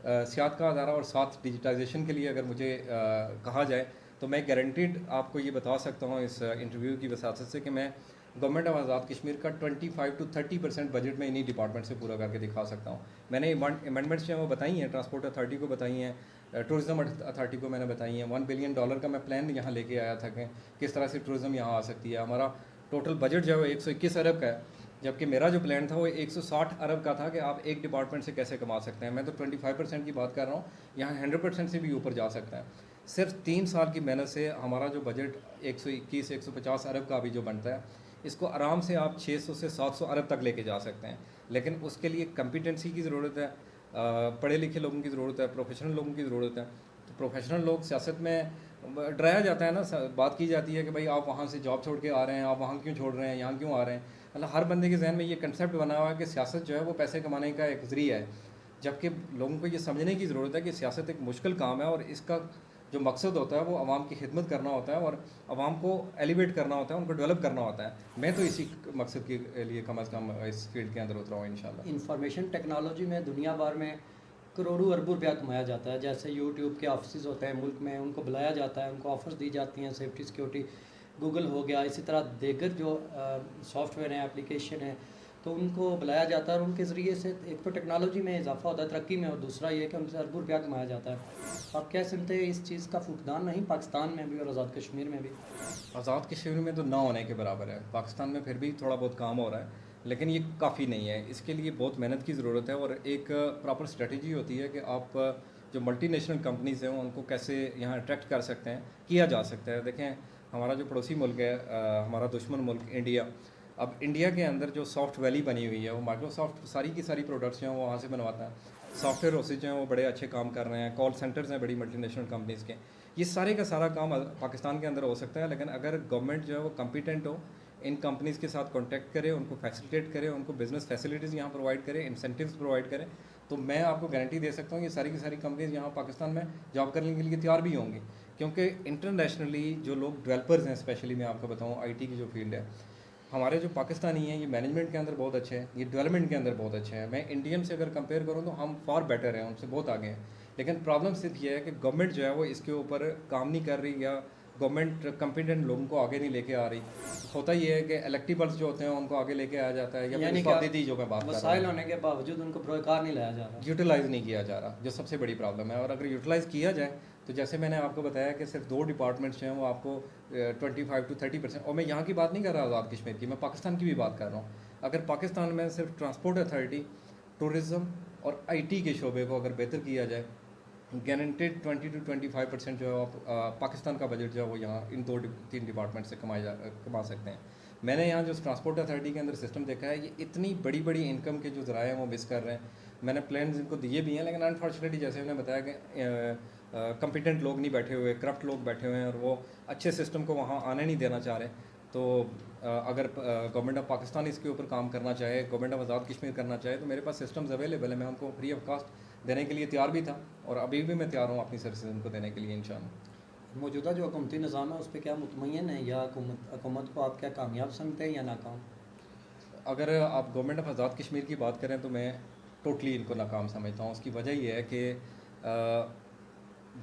सियाहत का अदारा और साथ डिजिटाइजेशन के लिए अगर मुझे कहा जाए, तो मैं गारंटीड आपको ये बता सकता हूँ इस इंटरव्यू की वसासत से कि मैं गवर्नमेंट ऑफ आज़ाद कश्मीर का 25 to 30% बजट में इन्हीं डिपार्टमेंट से पूरा करके दिखा सकता हूँ। मैंने अमेंडमेंट्स जो हैं वो बताई हैं, ट्रांसपोर्ट अथॉरिटी को बताई हैं, टूरिज़्म अथॉरिटी को मैंने बताई हैं। $1 बिलियन का मैं प्लान यहाँ लेके आया था कि किस तरह से टूरिज़्म यहाँ आ सकती है। हमारा टोटल बजट जो है वो 121 अरब का है, जबकि मेरा जो प्लान था वो 160 अरब का था कि आप एक डिपार्टमेंट से कैसे कमा सकते हैं। मैं तो 25% की बात कर रहा हूँ, यहाँ 100% से भी ऊपर जा सकता है। सिर्फ 3 साल की मेहनत से हमारा जो बजट 121-150 अरब का अभी जो बनता है, इसको आराम से आप 600 से 700 अरब तक लेके जा सकते हैं। लेकिन उसके लिए कम्पिटेंसी की ज़रूरत है, पढ़े लिखे लोगों की ज़रूरत है, प्रोफेशनल लोगों की ज़रूरत है। तो प्रोफेशनल लोग सियासत में डराया जाता है ना, बात की जाती है कि भाई आप वहाँ से जॉब छोड़ के आ रहे हैं, आप वहाँ क्यों छोड़ रहे हैं, यहाँ क्यों आ रहे हैं। मतलब हर बंदे के जहन में ये कंसेप्ट बना हुआ है कि सियासत जो है वो पैसे कमाने का एक ज़रिया है, जबकि लोगों को ये समझने की ज़रूरत है कि सियासत एक मुश्किल काम है और इसका जो मकसद होता है वो आवाम की खिदमत करना होता है और आवाम को एलिवेट करना होता है, उनको डेवलप करना होता है। मैं तो इसी मकसद के लिए कम अज़ कम इस फील्ड के अंदर उतरा हूँ इंशाल्लाह। इंफॉर्मेशन टेक्नोलॉजी में दुनिया भर में करोड़ों अरबों रुपया कमाया जाता है। जैसे यूट्यूब के ऑफिस होते हैं मुल्क में, उनको बुलाया जाता है, उनको ऑफर्स दी जाती हैं, सेफ्टी सिक्योरिटी। गूगल हो गया, इसी तरह दीगर जो सॉफ्टवेयर हैं, एप्लीकेशन है, तो उनको बुलाया जाता है और उनके ज़रिए से एक तो टेक्नोलॉजी में इजाफा होता है, तरक्की में, और दूसरा ये कि उनसे अरबों रुपया कमाया जाता है। आप कह सकते हैं इस चीज़ का फुकदान नहीं पाकिस्तान में भी और आज़ाद कश्मीर में भी? आज़ाद कश्मीर में तो ना होने के बराबर है। पाकिस्तान में फिर भी थोड़ा बहुत काम हो रहा है, लेकिन ये काफ़ी नहीं है। इसके लिए बहुत मेहनत की ज़रूरत है और एक प्रॉपर स्ट्रेटजी होती है कि आप जो मल्टीनेशनल कंपनीज़ हैं उनको कैसे यहाँ अट्रैक्ट कर सकते हैं, किया जा सकता है। देखें, हमारा जो पड़ोसी मुल्क है, हमारा दुश्मन मुल्क इंडिया, अब इंडिया के अंदर जो सॉफ्ट वैली बनी हुई है, वो माइक्रोसॉफ्ट सारी की सारी प्रोडक्ट्स जो हैं वो वहाँ से बनवाता है। सॉफ्टवेयर हाउसेज जो हैं वो बड़े अच्छे काम कर रहे हैं, कॉल सेंटर्स हैं बड़ी मल्टीनेशनल कंपनीज़ के। ये सारे का सारा काम पाकिस्तान के अंदर हो सकता है, लेकिन अगर गवर्नमेंट जो है वो कम्पिटेंट हो, इन कंपनीज़ के साथ कॉन्टैक्ट करे, उनको फैसिलिटेट करे, उनको बिजनेस फैसिलिटीज़ यहाँ प्रोवाइड करे, इंसेंटिव्स प्रोवाइड करें, तो मैं आपको गारंटी दे सकता हूँ ये सारी की सारी कंपनीज़ यहाँ पाकिस्तान में जॉब करने के लिए तैयार भी होंगी। क्योंकि इंटरनेशनली जो लोग डेवलपर्स हैं, स्पेशली मैं आपको बताऊँ आईटी की जो फील्ड है, हमारे जो पाकिस्तानी हैं ये मैनेजमेंट के अंदर बहुत अच्छे हैं, ये डेवलपमेंट के अंदर बहुत अच्छे हैं। मैं इंडियन से अगर कंपेयर करूँ तो हम फार बेटर हैं, उनसे बहुत आगे हैं। लेकिन प्रॉब्लम सिर्फ ये है कि गवर्नमेंट जो है वो इसके ऊपर काम नहीं कर रही, या गवर्नमेंट कम्पिटेंट लोगों को आगे नहीं लेके आ रही। होता ये है कि इलेक्टिबल्स जो होते हैं उनको आगे लेके आया जाता है, या यानी फिर स्वाबदीदी जो मैं बात कर रहा वसाइल हूँ, होने के बावजूद उनको बरोकार नहीं लाया जा रहा। यूटिलाइज़ नहीं किया जा रहा, जो सबसे बड़ी प्रॉब्लम है। और अगर यूटिलाइज़ किया जाए तो जैसे मैंने आपको बताया कि सिर्फ 2 डिपार्टमेंट्स जो हैं वो आपको 25 to 30%, और मैं यहाँ की बात नहीं कर रहा आज़ाद कश्मीर की, मैं पाकिस्तान की भी बात कर रहा हूँ। अगर पाकिस्तान में सिर्फ ट्रांसपोर्ट अथॉरिटी, टूरिज़्म और आईटी के शोबे को अगर बेहतर किया जाए, गारंटेड 20 to 25% जो है आप पाकिस्तान का बजट जो है वो यहाँ इन 2-3 डिपार्टमेंट से कमा सकते हैं। मैंने यहाँ जो ट्रांसपोर्ट अथॉरिटी के अंदर सिस्टम देखा है, ये इतनी बड़ी बड़ी इनकम के जो ज़राए हैं वो मिस कर रहे हैं। मैंने प्लान इनको दिए भी हैं, लेकिन अनफॉर्चुनेटली जैसे मैंने बताया कि कम्पिटेंट लोग नहीं बैठे हुए, करप्ट लोग बैठे हुए हैं और वो अच्छे सिस्टम को वहाँ आने नहीं देना चाह रहे। तो अगर गवर्नमेंट ऑफ पाकिस्तान इसके ऊपर काम करना चाहे, गवर्नमेंट ऑफ आज़ाद कश्मीर करना चाहे, तो मेरे पास सिस्टम्स अवेलेबल है। मैं उनको फ्री ऑफ कास्ट देने के लिए तैयार भी था और अभी भी मैं तैयार हूँ अपनी सर्विसेज उनको देने के लिए इंशाअल्लाह। मौजूदा जो हुकूमती निज़ाम है उस पर क्या मुतमईन है, या हुकूमत को आप क्या कामयाब समझते हैं या नाकाम? अगर आप गवर्नमेंट ऑफ आज़ाद कश्मीर की बात करें तो मैं टोटली इनको नाकाम समझता हूँ। उसकी वजह ये है कि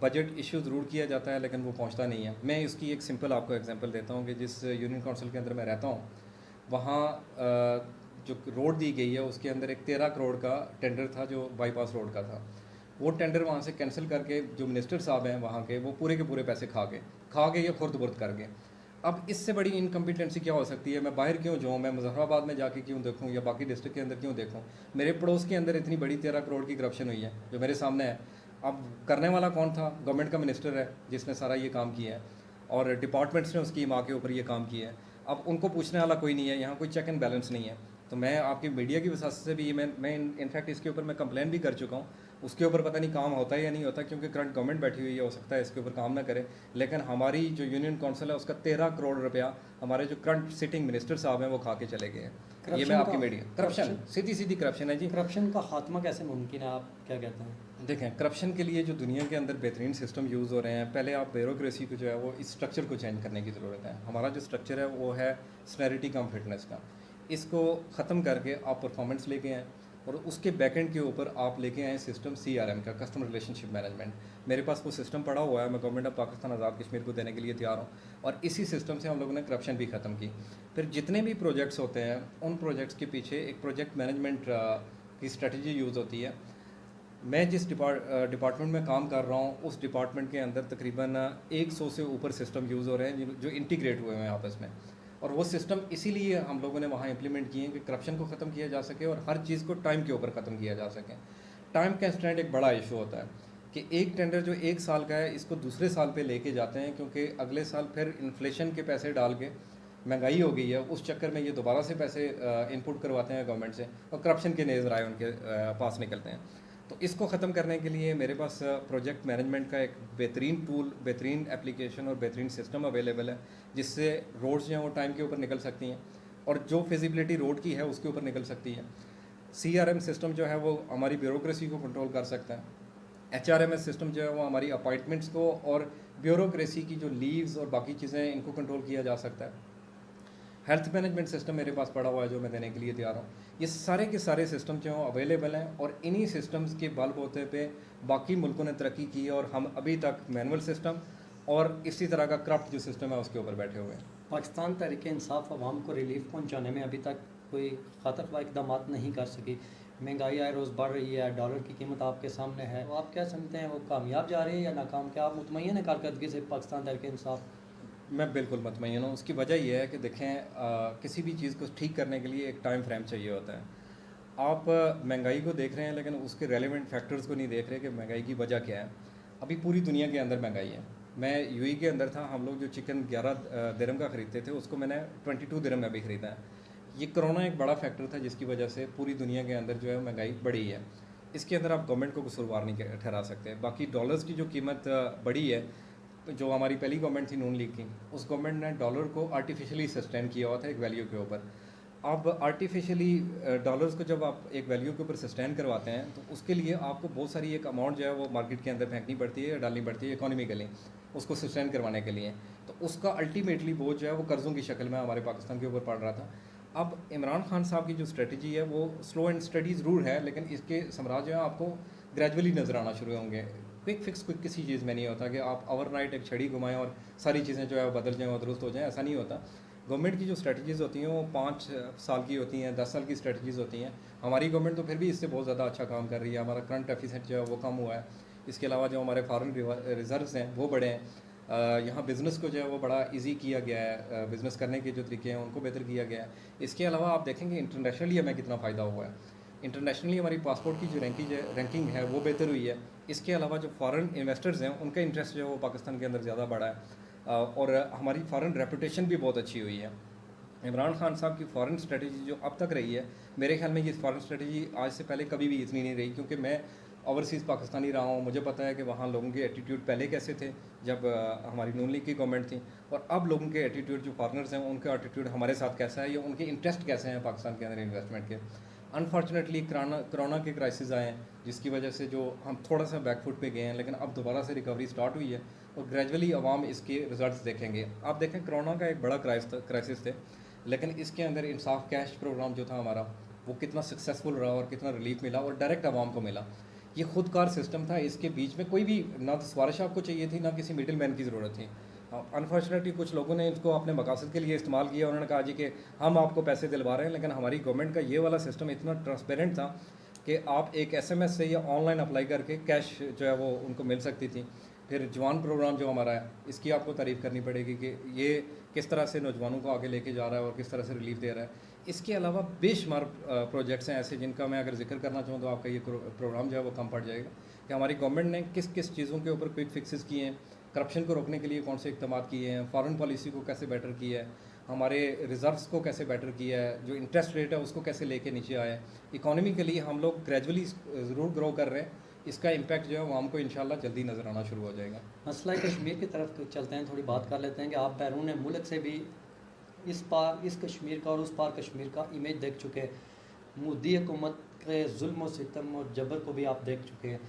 बजट इशू ज़रूर किया जाता है लेकिन वो पहुंचता नहीं है। मैं इसकी एक सिंपल आपको एग्जांपल देता हूँ कि जिस यूनियन काउंसिल के अंदर मैं रहता हूँ, वहाँ जो रोड दी गई है उसके अंदर एक 13 करोड़ का टेंडर था जो बाईपास रोड का था। वो टेंडर वहाँ से कैंसिल करके जो मिनिस्टर साहब हैं वहाँ के, वो पूरे के पूरे पैसे खा गए या खुर्द बुर्द कर गए। अब इससे बड़ी इनकम्पिटेंसी क्या हो सकती है? मैं बाहर क्यों जाऊँ, मैं मुजफ्फराबाद में जाके क्यों देखूँ या बाकी डिस्ट्रिक्ट के अंदर क्यों देखूँ? मेरे पड़ोस के अंदर इतनी बड़ी 13 करोड़ की करप्शन हुई है जो मेरे सामने है। अब करने वाला कौन था? गवर्नमेंट का मिनिस्टर है जिसने सारा ये काम किया है और डिपार्टमेंट्स ने उसकी माँ के ऊपर ये काम किया है। अब उनको पूछने वाला कोई नहीं है, यहाँ कोई चेक एंड बैलेंस नहीं है। तो मैं आपकी मीडिया की वजह से भी मैं इनफैक्ट इसके ऊपर मैं कंप्लेन भी कर चुका हूँ। उसके ऊपर पता नहीं काम होता है या नहीं होता, क्योंकि करंट गवर्नमेंट बैठी हुई है, हो सकता है इसके ऊपर काम ना करे। लेकिन हमारी जो यूनियन काउंसिल है उसका 13 करोड़ रुपया हमारे जो करंट सिटिंग मिनिस्टर साहब हैं वो खा के चले गए हैं। ये मैं आपकी मीडिया करप्शन, सीधी सीधी करप्शन है जी। करप्शन का खात्मा कैसे मुमकिन है, आप क्या कहते हैं? देखें, करप्शन के लिए जो दुनिया के अंदर बेहतरीन सिस्टम यूज़ हो रहे हैं, पहले आप ब्यूरोक्रेसी को जो है वो इस स्ट्रक्चर को चेंज करने की ज़रूरत है। हमारा जो स्ट्रक्चर है वो है स्नैरिटी कम फिटनेस का। इसको ख़त्म करके आप परफॉर्मेंस लेके आएँ और उसके बैकएंड के ऊपर आप लेके आएँ सिस्टम CRM का, कस्टमर रिलेशनशिप मैनेजमेंट। मेरे पास वो सिस्टम पड़ा हुआ है, मैं गवर्नमेंट ऑफ पाकिस्तान आज़ाद कश्मीर को देने के लिए तैयार हूँ और इसी सिस्टम से हम लोगों ने करप्शन भी ख़त्म की। फिर जितने भी प्रोजेक्ट्स होते हैं उन प्रोजेक्ट्स के पीछे एक प्रोजेक्ट मैनेजमेंट की स्ट्रेटजी यूज़ होती है। मैं जिस डिपार्टमेंट में काम कर रहा हूँ उस डिपार्टमेंट के अंदर तकरीबन 100 से ऊपर सिस्टम यूज़ हो रहे हैं जो इंटीग्रेट हुए हैं आपस में। और वो सिस्टम इसीलिए हम लोगों ने वहाँ इम्प्लीमेंट किए हैं कि करप्शन को ख़त्म किया जा सके और हर चीज़ को टाइम के ऊपर ख़त्म किया जा सके। टाइम कंस्ट्रेंट एक बड़ा इशू होता है कि एक टेंडर जो 1 साल का है इसको दूसरे साल पे लेके जाते हैं, क्योंकि अगले साल फिर इन्फ्लेशन के पैसे डाल के, महंगाई हो गई है, उस चक्कर में ये दोबारा से पैसे इनपुट करवाते हैं गवर्नमेंट से और करप्शन के नए ज़राए उनके पास निकलते हैं। तो इसको ख़त्म करने के लिए मेरे पास प्रोजेक्ट मैनेजमेंट का एक बेहतरीन टूल, बेहतरीन एप्लीकेशन और बेहतरीन सिस्टम अवेलेबल है, जिससे रोड्स जो हैं वो टाइम के ऊपर निकल सकती हैं और जो फिजिबिलिटी रोड की है उसके ऊपर निकल सकती है। CRM सिस्टम जो है वो हमारी ब्यूरोक्रेसी को कंट्रोल कर सकता है। HRMS सिस्टम जो है वो हमारी अपॉइंटमेंट्स को और ब्यूरोक्रेसी की जो लीव्स और बाकी चीज़ें इनको कंट्रोल किया जा सकता है। हेल्थ मैनेजमेंट सिस्टम मेरे पास पड़ा हुआ है जो मैं देने के लिए तैयार हूँ। ये सारे के सारे सिस्टम जो हैं अवेलेबल हैं और इन्हीं सिस्टम्स के बलबूते पे बाकी मुल्कों ने तरक्की की है और हम अभी तक मैनुअल सिस्टम और इसी तरह का करप्ट जो सिस्टम है उसके ऊपर बैठे हुए हैं। पाकिस्तान तहरीक इंसाफ अवाम को रिलीफ पहुंचाने में अभी तक कोई खातर इकदाम नहीं कर सकी। महंगाई आए रोज़ बढ़ रही है, डॉलर की कीमत आपके सामने है, तो आप क्या समझते हैं वो कामयाब जा रही है या नाकाम? क्या आप मुतमईन हैं कारकर्दगी से पाकिस्तान तहरीक इंसाफ? मैं बिल्कुल मुतमईन हूँ। उसकी वजह यह है कि देखें, किसी भी चीज़ को ठीक करने के लिए एक टाइम फ्रेम चाहिए होता है। आप महंगाई को देख रहे हैं लेकिन उसके रेलेवेंट फैक्टर्स को नहीं देख रहे कि महंगाई की वजह क्या है। अभी पूरी दुनिया के अंदर महंगाई है। मैं UAE के अंदर था, हम लोग जो चिकन 11 दिरहम का ख़रीदते थे उसको मैंने 22 दिरहम में अभी ख़रीदा है। ये कोरोना एक बड़ा फैक्टर था जिसकी वजह से पूरी दुनिया के अंदर जो है महंगाई बढ़ी है। इसके अंदर आप गवर्नमेंट को कसूरवार नहीं ठहरा सकते। बाकी डॉलर्स की जो कीमत बढ़ी है, जो हमारी पहली गवर्नमेंट थी नून लीग की, उस गवर्नमेंट ने डॉलर को आर्टिफिशियली सस्टेन किया हुआ था एक वैल्यू के ऊपर। अब आर्टिफिशियली डॉलर्स को जब आप एक वैल्यू के ऊपर सस्टेन करवाते हैं तो उसके लिए आपको बहुत सारी एक अमाउंट जो है वो मार्केट के अंदर फेंकनी पड़ती है या डालनी पड़ती है इकोनॉमिकली, उसको सस्टेन करवाने के लिए। तो उसका अल्टीमेटली बोझ जो है वो कर्ज़ों की शक्ल में हमारे पाकिस्तान के ऊपर पड़ रहा था। अब इमरान खान साहब की जो स्ट्रेटजी है वो स्लो एंड स्टडी ज़रूर है, लेकिन इसके समराज जो है आपको ग्रेजुअली नज़र आना शुरू होंगे। क्विक फिक्स कोई किसी चीज़ में नहीं होता कि आप ओवरनाइट एक छड़ी घुमाएं और सारी चीज़ें जो है वो बदल जाएं और दुरुस्त हो जाएं, ऐसा नहीं होता। गवर्नमेंट की जो स्ट्रेटजीज़ होती हैं वो 5 साल की होती हैं, 10 साल की स्ट्रेटजीज़ होती हैं। हमारी गवर्नमेंट तो फिर भी इससे बहुत ज़्यादा अच्छा काम कर रही है। हमारा करंट डेफिसिट जो है वो कम हुआ है। इसके अलावा जो हमारे फॉरेन रिजर्व्स हैं वो बढ़े हैं। यहाँ बिज़नेस को जो है वो बड़ा इजी किया गया है, बिज़नेस करने के जो तरीके हैं उनको बेहतर किया गया है। इसके अलावा आप देखेंगे इंटरनेशनली हमें कितना फ़ायदा हुआ है। इंटरनेशनली हमारी पासपोर्ट की जो रैंकिंग है वो बेहतर हुई है। इसके अलावा जो फॉरेन इन्वेस्टर्स हैं उनका इंटरेस्ट जो है वो पाकिस्तान के अंदर ज़्यादा बढ़ा है और हमारी फॉरेन रेपुटेशन भी बहुत अच्छी हुई है। इमरान खान साहब की फॉरेन स्ट्रेटजी जो अब तक रही है, मेरे ख्याल में ये फॉरेन स्ट्रेटजी आज से पहले कभी भी इतनी नहीं रही, क्योंकि मैं ओवरसीज़ पाकिस्तानी रहा हूँ, मुझे पता है कि वहाँ लोगों के एटीट्यूड पहले कैसे थे जब हमारी नून लीग की गवर्नमेंट थी, और अब लोगों के एटीट्यूड जो फॉरनर्स हैं उनका एटीट्यूड हमारे साथ कैसा है या उनके इंटरेस्ट कैसे हैं पाकिस्तान के अंदर इन्वेस्टमेंट के। अनफॉर्चुनेटली कोरोना के क्राइसिस आए हैं जिसकी वजह से जो हम थोड़ा सा बैकफुट पे गए हैं, लेकिन अब दोबारा से रिकवरी स्टार्ट हुई है और ग्रेजुअली आवाम इसके रिजल्ट्स देखेंगे। आप देखें कोरोना का एक बड़ा क्राइसिस थे, लेकिन इसके अंदर इंसाफ कैश प्रोग्राम जो था हमारा, वो कितना सक्सेसफुल रहा और कितना रिलीफ मिला और डायरेक्ट आवाम को मिला। ये खुदकार सिस्टम था, इसके बीच में कोई भी ना तो सिफारिश आपको चाहिए थी ना किसी मिडिल मैन की ज़रूरत थी। अनफॉर्चुनेटली कुछ लोगों ने इसको अपने मकासद के लिए इस्तेमाल किया, उन्होंने कहा जी कि हम आपको पैसे दिलवा रहे हैं, लेकिन हमारी गवर्नमेंट का ये वाला सिस्टम इतना ट्रांसपेरेंट था कि आप एक एसएमएस से या ऑनलाइन अप्लाई करके कैश जो है वो उनको मिल सकती थी। फिर जवान प्रोग्राम जो हमारा है, इसकी आपको तारीफ़ करनी पड़ेगी कि ये किस तरह से नौजवानों को आगे लेके जा रहा है और किस तरह से रिलीफ दे रहा है। इसके अलावा बेशुमार प्रोजेक्ट्स हैं ऐसे जिनका मैं अगर जिक्र करना चाहूँ तो आपका ये प्रोग्राम जो है वो कम पड़ जाएगा कि हमारी गवर्नमेंट ने किस किस चीज़ों के ऊपर क्विक फिक्सेस किए हैं, करप्शन को रोकने के लिए कौन से इक़दाम किए हैं, फॉरेन पॉलिसी को कैसे बेटर किया है, हमारे रिज़र्व्स को कैसे बेटर किया है, जो इंटरेस्ट रेट है उसको कैसे लेके नीचे आया है। इकॉनमी के लिए हम लोग ग्रेजुअली ज़रूर ग्रो कर रहे हैं, इसका इम्पैक्ट जो है वो हमको इंशाल्लाह जल्दी नज़र आना शुरू हो जाएगा। मसला कश्मीर की तरफ चलते हैं, थोड़ी बात कर लेते हैं कि आप बैरून मुल्क से भी इस कश्मीर का और उस पार कश्मीर का इमेज देख चुके हैं। मोदी हुकूमत के जुल्म और सितम और जबर को भी आप देख चुके हैं।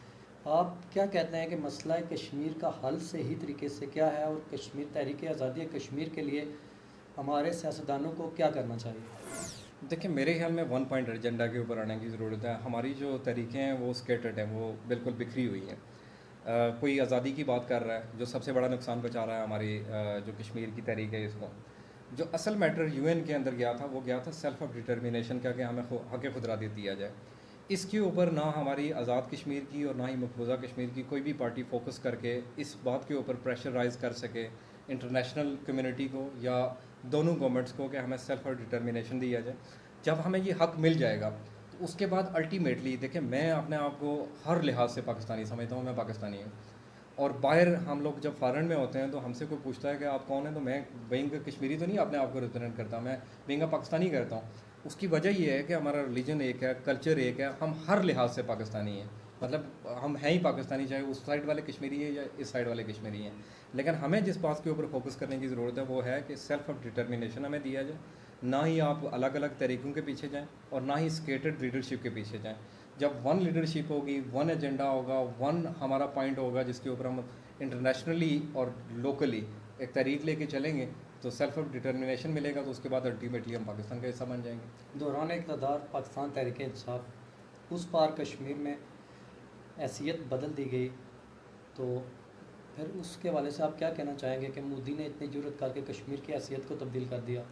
आप क्या कहते हैं कि मसला कश्मीर का हल सही तरीके से क्या है और कश्मीर तहरीक आज़ादी कश्मीर के लिए हमारे सियासतदानों को क्या करना चाहिए? देखिए, मेरे ख्याल में वन पॉइंट एजेंडा के ऊपर आने की ज़रूरत है। हमारी जो तरीक़े हैं वो स्केटर्ड हैं, वो बिल्कुल बिखरी हुई हैं। कोई आज़ादी की बात कर रहा है, जो सबसे बड़ा नुकसान पहुंचा रहा है हमारी जो कश्मीर की तहरीक है इसको। जो असल मैटर यूएन के अंदर गया था वो गया था सेल्फ ऑफ डिटर्मिनेशन का, कि हमें हक़ खुदरादी दिया जाए। इसके ऊपर ना हमारी आज़ाद कश्मीर की और ना ही मकबूजा कश्मीर की कोई भी पार्टी फोकस करके इस बात के ऊपर प्रेशराइज़ कर सके इंटरनेशनल कम्युनिटी को या दोनों गवर्नमेंट्स को कि हमें सेल्फ ऑफ डिटर्मिनेशन दिया जाए। जब हमें ये हक़ मिल जाएगा तो उसके बाद अल्टीमेटली देखिए, मैं अपने आप को हर लिहाज से पाकिस्तानी समझता हूँ, मैं पाकिस्तानी हूँ। और बाहर हम लोग जब फॉरेन में होते हैं तो हमसे कोई पूछता है कि आप कौन हैं, तो मैं बीइंग कश्मीरी तो नहीं अपने आप को रिप्रेजेंट करता, मैं बीइंग पाकिस्तानी करता हूँ। उसकी वजह ये है कि हमारा रिलीजन एक है, कल्चर एक है, हम हर लिहाज से पाकिस्तानी हैं। मतलब हम हैं ही पाकिस्तानी, चाहे उस साइड वाले कश्मीरी हैं या इस साइड वाले कश्मीरी हैं। लेकिन हमें जिस बात के ऊपर फोकस करने की ज़रूरत है वो है कि सेल्फ ऑफ डिटर्मिनेशन हमें दिया जाए, ना ही आप अलग अलग तरीक़ों के पीछे जाएँ और ना ही स्केटेड लीडरशिप के पीछे जाएँ। जब वन लीडरशिप होगी, वन एजेंडा होगा, वन हमारा पॉइंट होगा जिसके ऊपर हम इंटरनेशनली और लोकली एक तहरीक लेके चलेंगे तो सेल्फ ऑफ डिटर्मिनेशन मिलेगा, तो उसके बाद अल्टीमेटली हम पाकिस्तान का हिस्सा बन जाएंगे। दौरान इक़्तिदार पाकिस्तान तहरीक इंसाफ उस पार कश्मीर में हैसियत बदल दी गई, तो फिर उसके हवाले से आप क्या कहना चाहेंगे कि मोदी ने इतनी जुर्रत करके कश्मीर की हैसियत को तब्दील कर दिया?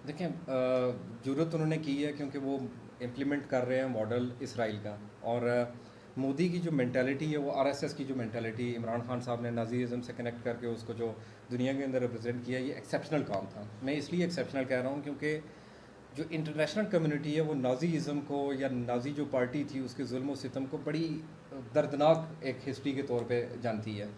देखें, ज़रूरत उन्होंने की है क्योंकि वो इम्प्लीमेंट कर रहे हैं मॉडल इसराइल का, और मोदी की जो मेंटालिटी है वो आरएसएस की जो मेंटालिटी, इमरान खान साहब ने नाजीज़म से कनेक्ट करके उसको जो दुनिया के अंदर रिप्रेजेंट किया, ये एक्सेप्शनल काम था। मैं इसलिए एक्सेप्शनल कह रहा हूँ क्योंकि जो इंटरनेशनल कम्युनिटी है वो नाजीज़म को या नाजी जो पार्टी थी उसके जुल्म और सितम को बड़ी दर्दनाक एक हिस्ट्री के तौर पे जानती है।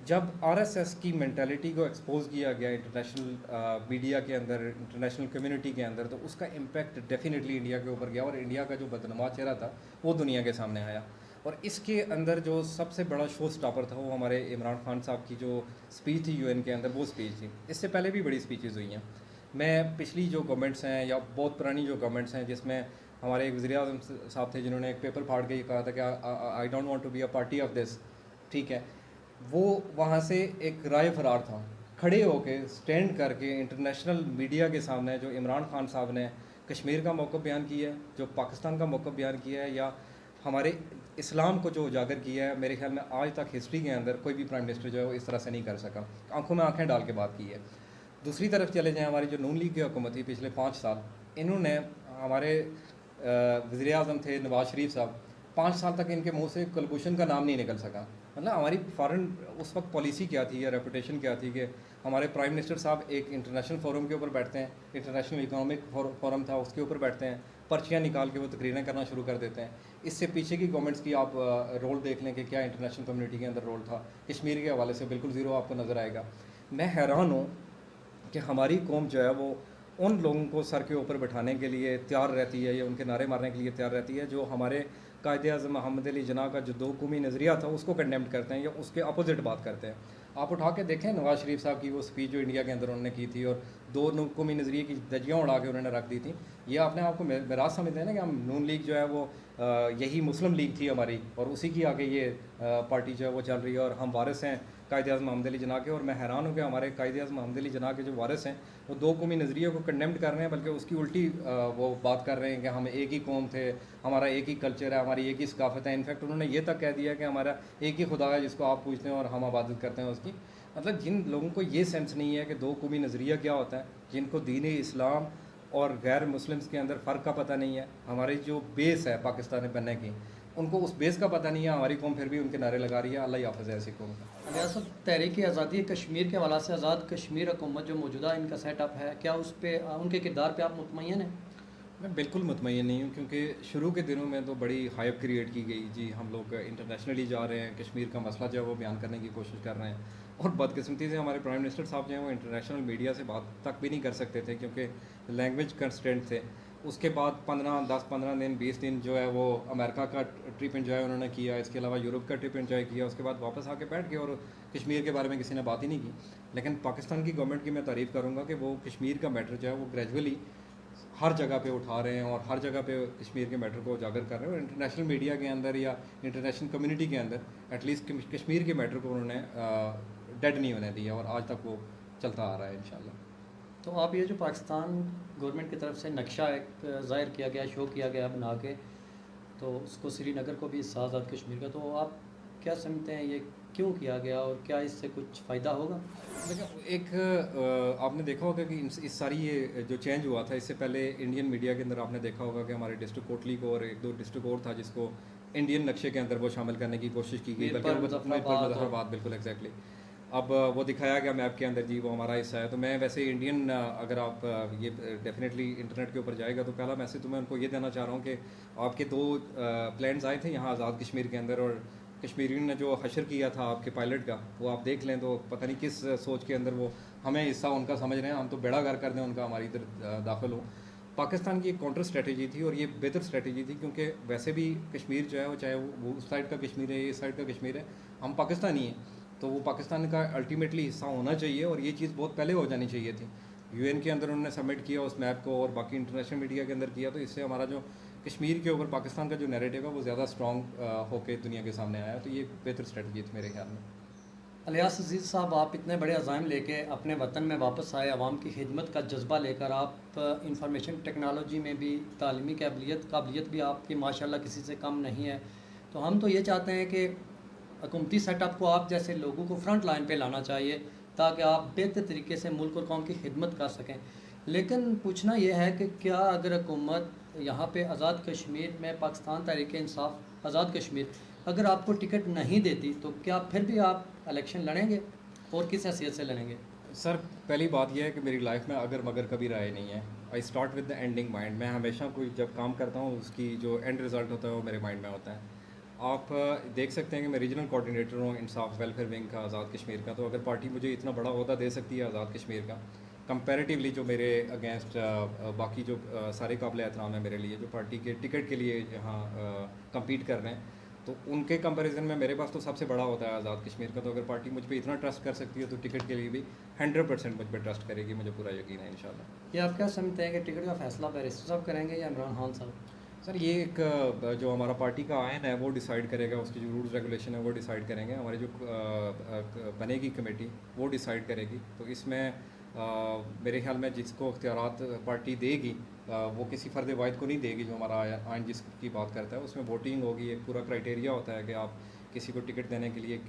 जब आरएसएस की मेंटालिटी को एक्सपोज किया गया इंटरनेशनल मीडिया के अंदर, इंटरनेशनल कम्युनिटी के अंदर, तो उसका इम्पैक्ट डेफिनेटली इंडिया के ऊपर गया और इंडिया का जो बदनुमा चेहरा था वो दुनिया के सामने आया। और इसके अंदर जो सबसे बड़ा शो स्टॉपर था वो हमारे इमरान खान साहब की जो स्पीच थी यूएन के अंदर, वो स्पीच थी। इससे पहले भी बड़ी स्पीचेज़ हुई हैं। मैं पिछली जो गवर्नमेंट्स हैं या बहुत पुरानी जो गवर्नमेंट्स हैं जिसमें हमारे एक वज़ीर-ए-आज़म साहब थे जिन्होंने एक पेपर फाड़ के ये कहा था कि I don't want to be a party of this, ठीक है, वो वहाँ से एक राय फरार था, खड़े होके स्टैंड करके इंटरनेशनल मीडिया के सामने जो इमरान खान साहब ने कश्मीर का मौक़िफ़ बयान किया है, जो पाकिस्तान का मौक़िफ़ बयान किया है, या हमारे इस्लाम को जो उजागर किया है, मेरे ख्याल में आज तक हिस्ट्री के अंदर कोई भी प्राइम मिनिस्टर जो है वो इस तरह से नहीं कर सका। आंखों में आंखें डाल के बात की है। दूसरी तरफ चले जाएँ, हमारी जो नून लीग की हुकूमत थी पिछले 5 साल, इन्होंने हमारे वज़ीर-ए-आज़म थे नवाज़ शरीफ साहब, 5 साल तक इनके मुँह से कुलभूषण का नाम नहीं निकल सका। मतलब हमारी फ़ॉरेन उस वक्त पॉलिसी क्या थी या रेपुटेशन क्या थी कि हमारे प्राइम मिनिस्टर साहब एक इंटरनेशनल फोरम के ऊपर बैठते हैं, इंटरनेशनल इकोनॉमिक फोरम था उसके ऊपर बैठते हैं, पर्चियाँ निकाल के वो तकरीरें करना शुरू कर देते हैं। इससे पीछे की गवर्नमेंट्स की आप रोल देख लें कि क्या इंटरनेशनल कम्युनिटी के अंदर रोल था। कश्मीर के हवाले से बिल्कुल ज़ीरो आपको नज़र आएगा। मैं हैरान हूँ कि हमारी कौम जो है वो उन लोगों को सर के ऊपर बैठाने के लिए तैयार रहती है या उनके नारे मारने के लिए तैयार रहती है जो हमारे कायद-ए-आज़म मोहम्मद अली जिन्ना का जो दो कौमी नज़रिया था उसको कंडेम्ड करते हैं या उसके अपोजिट बात करते हैं। आप उठा के देखें नवाज़ शरीफ साहब की वो स्पीच जो इंडिया के अंदर उन्होंने की थी और दो कौमी नज़रिए की धज्जियाँ उड़ा के उन्होंने रख दी थी। ये अपने आप को मिराज समझते हैं ना कि हम नून लीग जो है वो यही मुस्लिम लीग थी हमारी और उसी की आगे ये पार्टी जो है वो चल रही है और हम वारिस हैं कायद-ए-आज़म मोहम्मद अली जिन्ना के। और मैं हैरान हूँ कि हमारे कायद-ए-आज़म मोहम्मद अली जिन्ना के जो वारिस हैं वो दो कौमी नज़रिए को कंडेम्ड कर रहे हैं, बल्कि उसकी उल्टी वो बात कर रहे हैं कि हम एक ही कौम थे, हमारा एक ही कल्चर है, हमारी एक ही सकाफत है। इनफैक्ट उन्होंने ये तक कह दिया कि हमारा एक ही खुदा है जिसको आप पूछते हैं और हम इबादत करते हैं उसकी। मतलब जिन लोगों को ये सेंस नहीं है कि दो कौमी नज़रिया क्या होता है, जिनको दीन इस्लाम और गैर मुस्लिम्स के अंदर फ़र्क का पता नहीं है, हमारी जो बेस है पाकिस्तान बनने की उनको उस बेस का पता नहीं है, हमारी कौम फिर भी उनके नारे लगा रही है। अल्लाह ही हाफ़िज़ है ऐसी कौम का। रियासत तहरीक आज़ादी कश्मीर के हवाले से आज़ाद कश्मीर हुकूमत जो मौजूदा इनका सेटअप है, क्या उस पर उनके किरदार पे आप मुतमईन हैं? मैं बिल्कुल मुतमईन नहीं हूँ, क्योंकि शुरू के दिनों में तो बड़ी हाइप क्रिएट की गई जी, हम लोग इंटरनेशनली जा रहे हैं, कश्मीर का मसला जो है वो बयान करने की कोशिश कर रहे हैं। और बदकिस्मती से हमारे प्राइम मिनिस्टर साहब जो हैं वो इंटरनेशनल मीडिया से बात तक भी नहीं कर सकते थे क्योंकि लैंग्वेज कंस्ट्रेंट थे। उसके बाद 10-15 दिन 20 दिन जो है वो अमेरिका का ट्रिप एंजॉय उन्होंने किया, इसके अलावा यूरोप का ट्रिप एंजॉय किया, उसके बाद वापस आके बैठ गए और कश्मीर के बारे में किसी ने बात ही नहीं की। लेकिन पाकिस्तान की गवर्नमेंट की मैं तारीफ़ करूँगा कि वो कश्मीर का मैटर जो है वो ग्रेजुअली हर जगह पे उठा रहे हैं और हर जगह पे कश्मीर के मैटर को उजागर कर रहे हैं और इंटरनेशनल मीडिया के अंदर या इंटरनेशनल कम्युनिटी के अंदर एटलीस्ट कश्मीर के मैटर को उन्होंने डेड नहीं होने दिया और आज तक वो चलता आ रहा है इंशाल्लाह। तो आप ये जो पाकिस्तान गवर्नमेंट की तरफ से नक्शा एक ज़ाहिर किया गया, शो किया गया बना के, तो उसको श्रीनगर को भी हिस्सा आज़ाद कश्मीर का, तो आप क्या समझते हैं ये क्यों किया गया और क्या इससे कुछ फ़ायदा होगा? देखिए एक आपने देखा होगा कि इस सारी ये जो चेंज हुआ था इससे पहले इंडियन मीडिया के अंदर आपने देखा होगा कि हमारे डिस्ट्रिक्ट कोटली को और एक दो डिस्ट्रिक्ट और था जिसको इंडियन नक्शे के अंदर वो शामिल करने की कोशिश की गई, बल्कि मुजफ्फराबाद बिल्कुल एग्जैक्टली। अब वो दिखाया गया मैप के अंदर जी वो हमारा हिस्सा है। तो मैं वैसे इंडियन अगर आप ये डेफिनेटली इंटरनेट के ऊपर जाएगा तो पहला मैसेज तो मैं उनको ये देना चाह रहा हूँ कि आपके दो प्लान्स आए थे यहाँ आज़ाद कश्मीर के अंदर और कश्मीरियों ने जो हशर किया था आपके पायलट का वो आप देख लें तो पता नहीं किस सोच के अंदर वो हमें हिस्सा उनका समझ रहे हैं, हम तो बेड़ा गर्क कर दें उनका हमारी इधर दाखिल हो। पाकिस्तान की एक काउंटर स्ट्रेटजी थी और ये बेहतर स्ट्रेटजी थी क्योंकि वैसे भी कश्मीर जो है वो चाहे वो उस साइड का कश्मीर है इस साइड का कश्मीर है, हम पाकिस्तानी हैं तो वो पाकिस्तान का अल्टीमेटली हिस्सा होना चाहिए और ये चीज़ बहुत पहले हो जानी चाहिए थी। यूएन के अंदर उन्होंने सबमिट किया उस मैप को और बाकी इंटरनेशनल मीडिया के अंदर किया, तो इससे हमारा जो कश्मीर के ऊपर पाकिस्तान का जो नैरेटिव है वो ज़्यादा स्ट्रॉन्ग होकर दुनिया के सामने आया। तो ये बेहतर स्ट्रेटजी थी मेरे ख्याल में। अलियास अजीज़ साहब, आप इतने बड़े अज़ाइम लेके अपने वतन में वापस आए, आवाम की खिदमत का जज्बा लेकर, आप इंफॉर्मेशन टेक्नोलॉजी में भी तालीमी काबिलियत भी आपकी माशाल्लाह किसी से कम नहीं है। तो हम तो ये चाहते हैं कि हुकूमती सेटअप को आप जैसे लोगों को फ्रंट लाइन पे लाना चाहिए ताकि आप बेहतर तरीके से मुल्क और कौम की खिदमत कर सकें। लेकिन पूछना यह है कि क्या अगर हुकूमत यहाँ पे आज़ाद कश्मीर में पाकिस्तान तहरीक इंसाफ आज़ाद कश्मीर अगर आपको टिकट नहीं देती तो क्या फिर भी आप इलेक्शन लड़ेंगे और किस हैसियत से लड़ेंगे? सर पहली बात यह है कि मेरी लाइफ में अगर मगर कभी राय नहीं है। I start with the ending mind. मैं हमेशा कोई जब काम करता हूँ उसकी जो एंड रिज़ल्ट होता है वो मेरे माइंड में होता है। आप देख सकते हैं कि मैं रीजनल कोऑर्डिनेटर हूँ इंसाफ वेलफेयर विंग का आज़ाद कश्मीर का। तो अगर पार्टी मुझे इतना बड़ा ओहदा दे सकती है आज़ाद कश्मीर का कंपैरेटिवली जो मेरे अगेंस्ट बाकी जो सारे काबिल एहतराम है मेरे लिए जो पार्टी के टिकट के लिए यहाँ कम्पीट कर रहे हैं, तो उनके कंपैरिजन में मेरे पास तो सबसे बड़ा होता है आज़ाद कश्मीर का। तो अगर पार्टी मुझ पर इतना ट्रस्ट कर सकती है तो टिकट के लिए भी 100% मुझ पर ट्रस्ट करेगी, मुझे पूरा यकीन है इंशाल्लाह। ये आप क्या समझते हैं कि टिकट का फैसला बैरिस्टर साहब करेंगे या इमरान खान साहब? सर ये एक जो हमारा पार्टी का आयन है वो डिसाइड करेगा, उसकी जो रूल्स रेगुलेशन है वो डिसाइड करेंगे, हमारी जो बनेगी कमेटी वो डिसाइड करेगी। तो इसमें मेरे ख्याल में जिसको इख्तियारात पार्टी देगी वो किसी फ़र्द वाहिद को नहीं देगी। जो हमारा आयन जिसकी बात करता है उसमें वोटिंग होगी, एक पूरा क्राइटेरिया होता है कि आप किसी को टिकट देने के लिए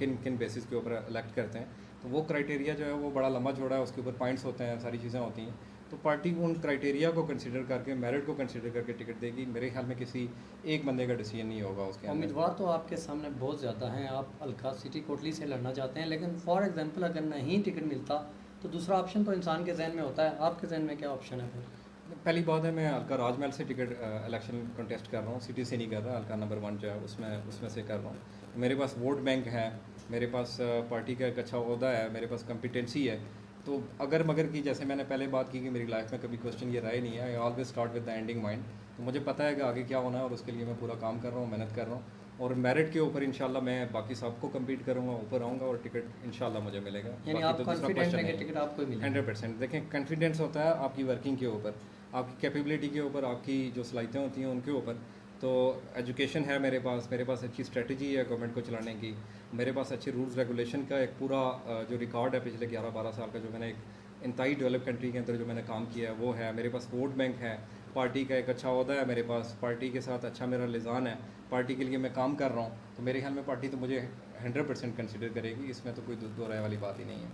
किन किन बेसिस के ऊपर इलेक्ट करते हैं। तो वो क्राइटेरिया जो है वो बड़ा लंबा चौड़ा है, उसके ऊपर पॉइंट्स होते हैं, सारी चीज़ें होती हैं। तो पार्टी उन क्राइटेरिया को कंसिडर करके मेरिट को कंसिडर करके टिकट देगी। मेरे ख्याल में किसी एक बंदे का डिसीजन नहीं होगा उसके अंदर। उम्मीदवार तो आपके सामने बहुत ज़्यादा हैं, आप अलका सिटी कोटली से लड़ना चाहते हैं, लेकिन फॉर एग्जांपल अगर नहीं टिकट मिलता तो दूसरा ऑप्शन तो इंसान के जहन में होता है, आपके जहन में क्या ऑप्शन है फिर? पहली बात है मैं अलका राजमहल से टिकट इलेक्शन कंटेस्ट कर रहा हूँ, सिटी से नहीं कर रहा, अलका नंबर 1 जो है उसमें से कर रहा हूँ। मेरे पास वोट बैंक है, मेरे पास पार्टी का एक अच्छा ओहदा है, मेरे पास कम्पिटेंसी है। तो अगर मगर की जैसे मैंने पहले बात की कि मेरी लाइफ में कभी क्वेश्चन ये रहा ही नहीं है, I always start with the ending mind. तो मुझे पता है कि आगे क्या होना है और उसके लिए मैं पूरा काम कर रहा हूँ, मेहनत कर रहा हूँ, और मेरिट के ऊपर इंशाल्लाह मैं बाकी सबको कम्पीट करूँगा, ऊपर आऊँगा और टिकट इंशाल्लाह मुझे मिलेगा। यानी आप कॉन्फिडेंट हैं कि टिकट आपको ही मिलेगा? 100%। देखें, कॉन्फिडेंस होता है आपकी वर्किंग के ऊपर, आपकी कैपेबिलिटी के ऊपर, आपकी जो सलाहियतें होती हैं उनके ऊपर। तो एजुकेशन है मेरे पास अच्छी स्ट्रेटजी है गवर्नमेंट को चलाने की, मेरे पास अच्छे रूल्स रेगुलेशन का एक पूरा जो रिकॉर्ड है पिछले 11-12 साल का, जो मैंने एक इंतहाई डेवलप कंट्री के अंदर जो मैंने काम किया है वो है। मेरे पास वोट बैंक है, पार्टी का एक अच्छा ओहदा है मेरे पास, पार्टी के साथ अच्छा मेरा लिजान है, पार्टी के लिए मैं काम कर रहा हूँ। तो मेरे ख्याल में पार्टी तो मुझे 100% कंसिडर करेगी, इसमें तो कोई दो राय वाली बात ही नहीं है।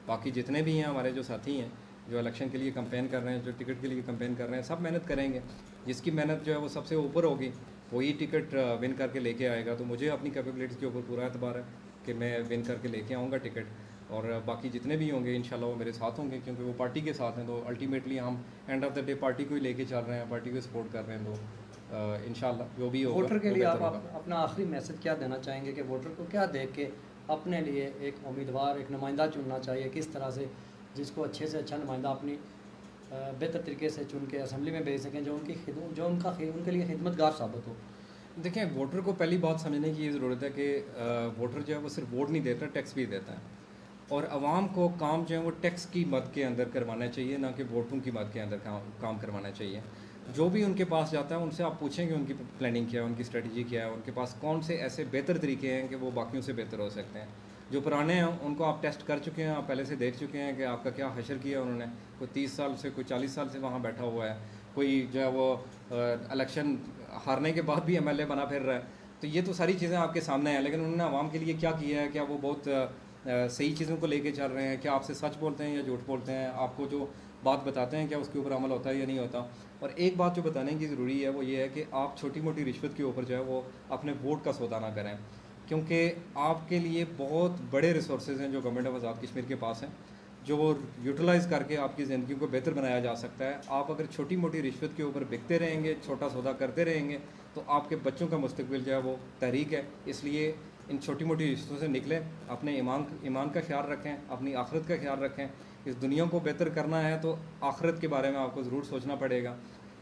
बाकी जितने भी हैं हमारे जो साथी हैं जो इलेक्शन के लिए कैंपेन कर रहे हैं, जो टिकट के लिए कैंपेन कर रहे हैं, सब मेहनत करेंगे। जिसकी मेहनत जो है वो सबसे ऊपर होगी वही टिकट विन करके लेके आएगा। तो मुझे अपनी कैपेबिलिटीज़ के ऊपर पूरा एतबार है कि मैं विन करके लेके आऊँगा टिकट, और बाकी जितने भी होंगे इंशाल्लाह वो मेरे साथ होंगे, क्योंकि वो पार्टी के साथ हैं। तो अल्टीमेटली हम end of the day party को ही लेके चल रहे हैं, पार्टी को सपोर्ट कर रहे हैं। तो इंशाल्लाह जो भी होगा वोटर के वो लिए बेहतर आप होगा। अपना आखिरी मैसेज क्या देना चाहेंगे कि वोटर को क्या देख के अपने लिए एक उम्मीदवार, एक नुमाइंदा चुनना चाहिए, किस तरह से जिसको अच्छे से अच्छा नुमाइंदा अपनी बेहतर तरीके से चुन के असम्बली में भेज सकें, जो उनके लिए खिदमतगार साबित हो? देखें, वोटर को पहली बात समझने की ये ज़रूरत है कि वोटर जो है वो सिर्फ वोट नहीं देता, टैक्स भी देता है। और आवाम को काम जो है वो टैक्स की मद के अंदर करवाना चाहिए, ना कि वोटों की मद के अंदर काम करवाना चाहिए। जो भी उनके पास जाता है उनसे आप पूछें कि उनकी प्लानिंग क्या है, उनकी स्ट्रेटजी क्या है, उनके पास कौन से ऐसे बेहतर तरीके हैं कि वो बाकियों से बेहतर हो सकते हैं। जो पुराने हैं उनको आप टेस्ट कर चुके हैं, आप पहले से देख चुके हैं कि आपका क्या हशर किया उन्होंने। कोई 30 साल से, कोई 40 साल से वहाँ बैठा हुआ है, कोई जो है वो इलेक्शन हारने के बाद भी एमएलए बना फिर रहा है। तो ये तो सारी चीज़ें आपके सामने हैं, लेकिन उन्होंने आवाम के लिए क्या किया है? क्या वो बहुत सही चीज़ों को लेके चल रहे हैं? क्या आपसे सच बोलते हैं या झूठ बोलते हैं? आपको जो बात बताते हैं क्या उसके ऊपर अमल होता है या नहीं होता? और एक बात जो बताने की ज़रूरी है वो ये है कि आप छोटी मोटी रिश्वत के ऊपर जो है वो अपने वोट का सौदा ना करें, क्योंकि आपके लिए बहुत बड़े रिसोर्सेज हैं जो गवर्नमेंट ऑफ आज़ाद कश्मीर के पास हैं, जो वो यूटिलाइज़ करके आपकी ज़िंदगी को बेहतर बनाया जा सकता है। आप अगर छोटी मोटी रिश्वत के ऊपर बिकते रहेंगे, छोटा सौदा करते रहेंगे, तो आपके बच्चों का मुस्तकबिल जो है वो तहरीक है। इसलिए इन छोटी मोटी रिश्तों से निकलें, अपने ईमान का ख्याल रखें, अपनी आखिरत का ख्याल रखें। इस दुनिया को बेहतर करना है तो आखिरत के बारे में आपको ज़रूर सोचना पड़ेगा।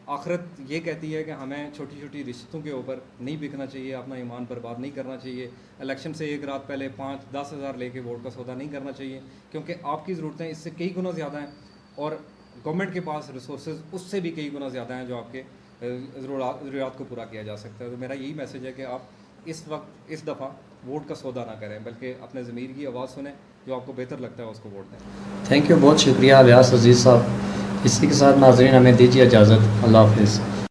आखिरत ये कहती है कि हमें छोटी छोटी रिश्तों के ऊपर नहीं बिकना चाहिए, अपना ईमान बर्बाद नहीं करना चाहिए। इलेक्शन से एक रात पहले 5-10 हज़ार लेके वोट का सौदा नहीं करना चाहिए, क्योंकि आपकी ज़रूरतें इससे कई गुना ज़्यादा हैं और गवर्नमेंट के पास रिसोर्सेज उससे भी कई गुना ज़्यादा हैं जो आपके ज़रूरियात को पूरा किया जा सकता है। तो मेरा यही मैसेज है कि आप इस वक्त इस दफ़ा वोट का सौदा ना करें, बल्कि अपने ज़मीर की आवाज़ सुने, जो आपको बेहतर लगता है उसको वोट दें। थैंक यू, बहुत शुक्रिया व्यास अजीज़ साहब। इसी के साथ नाज़रीन हमें दीजिए इजाज़त। अल्लाह हाफिज़।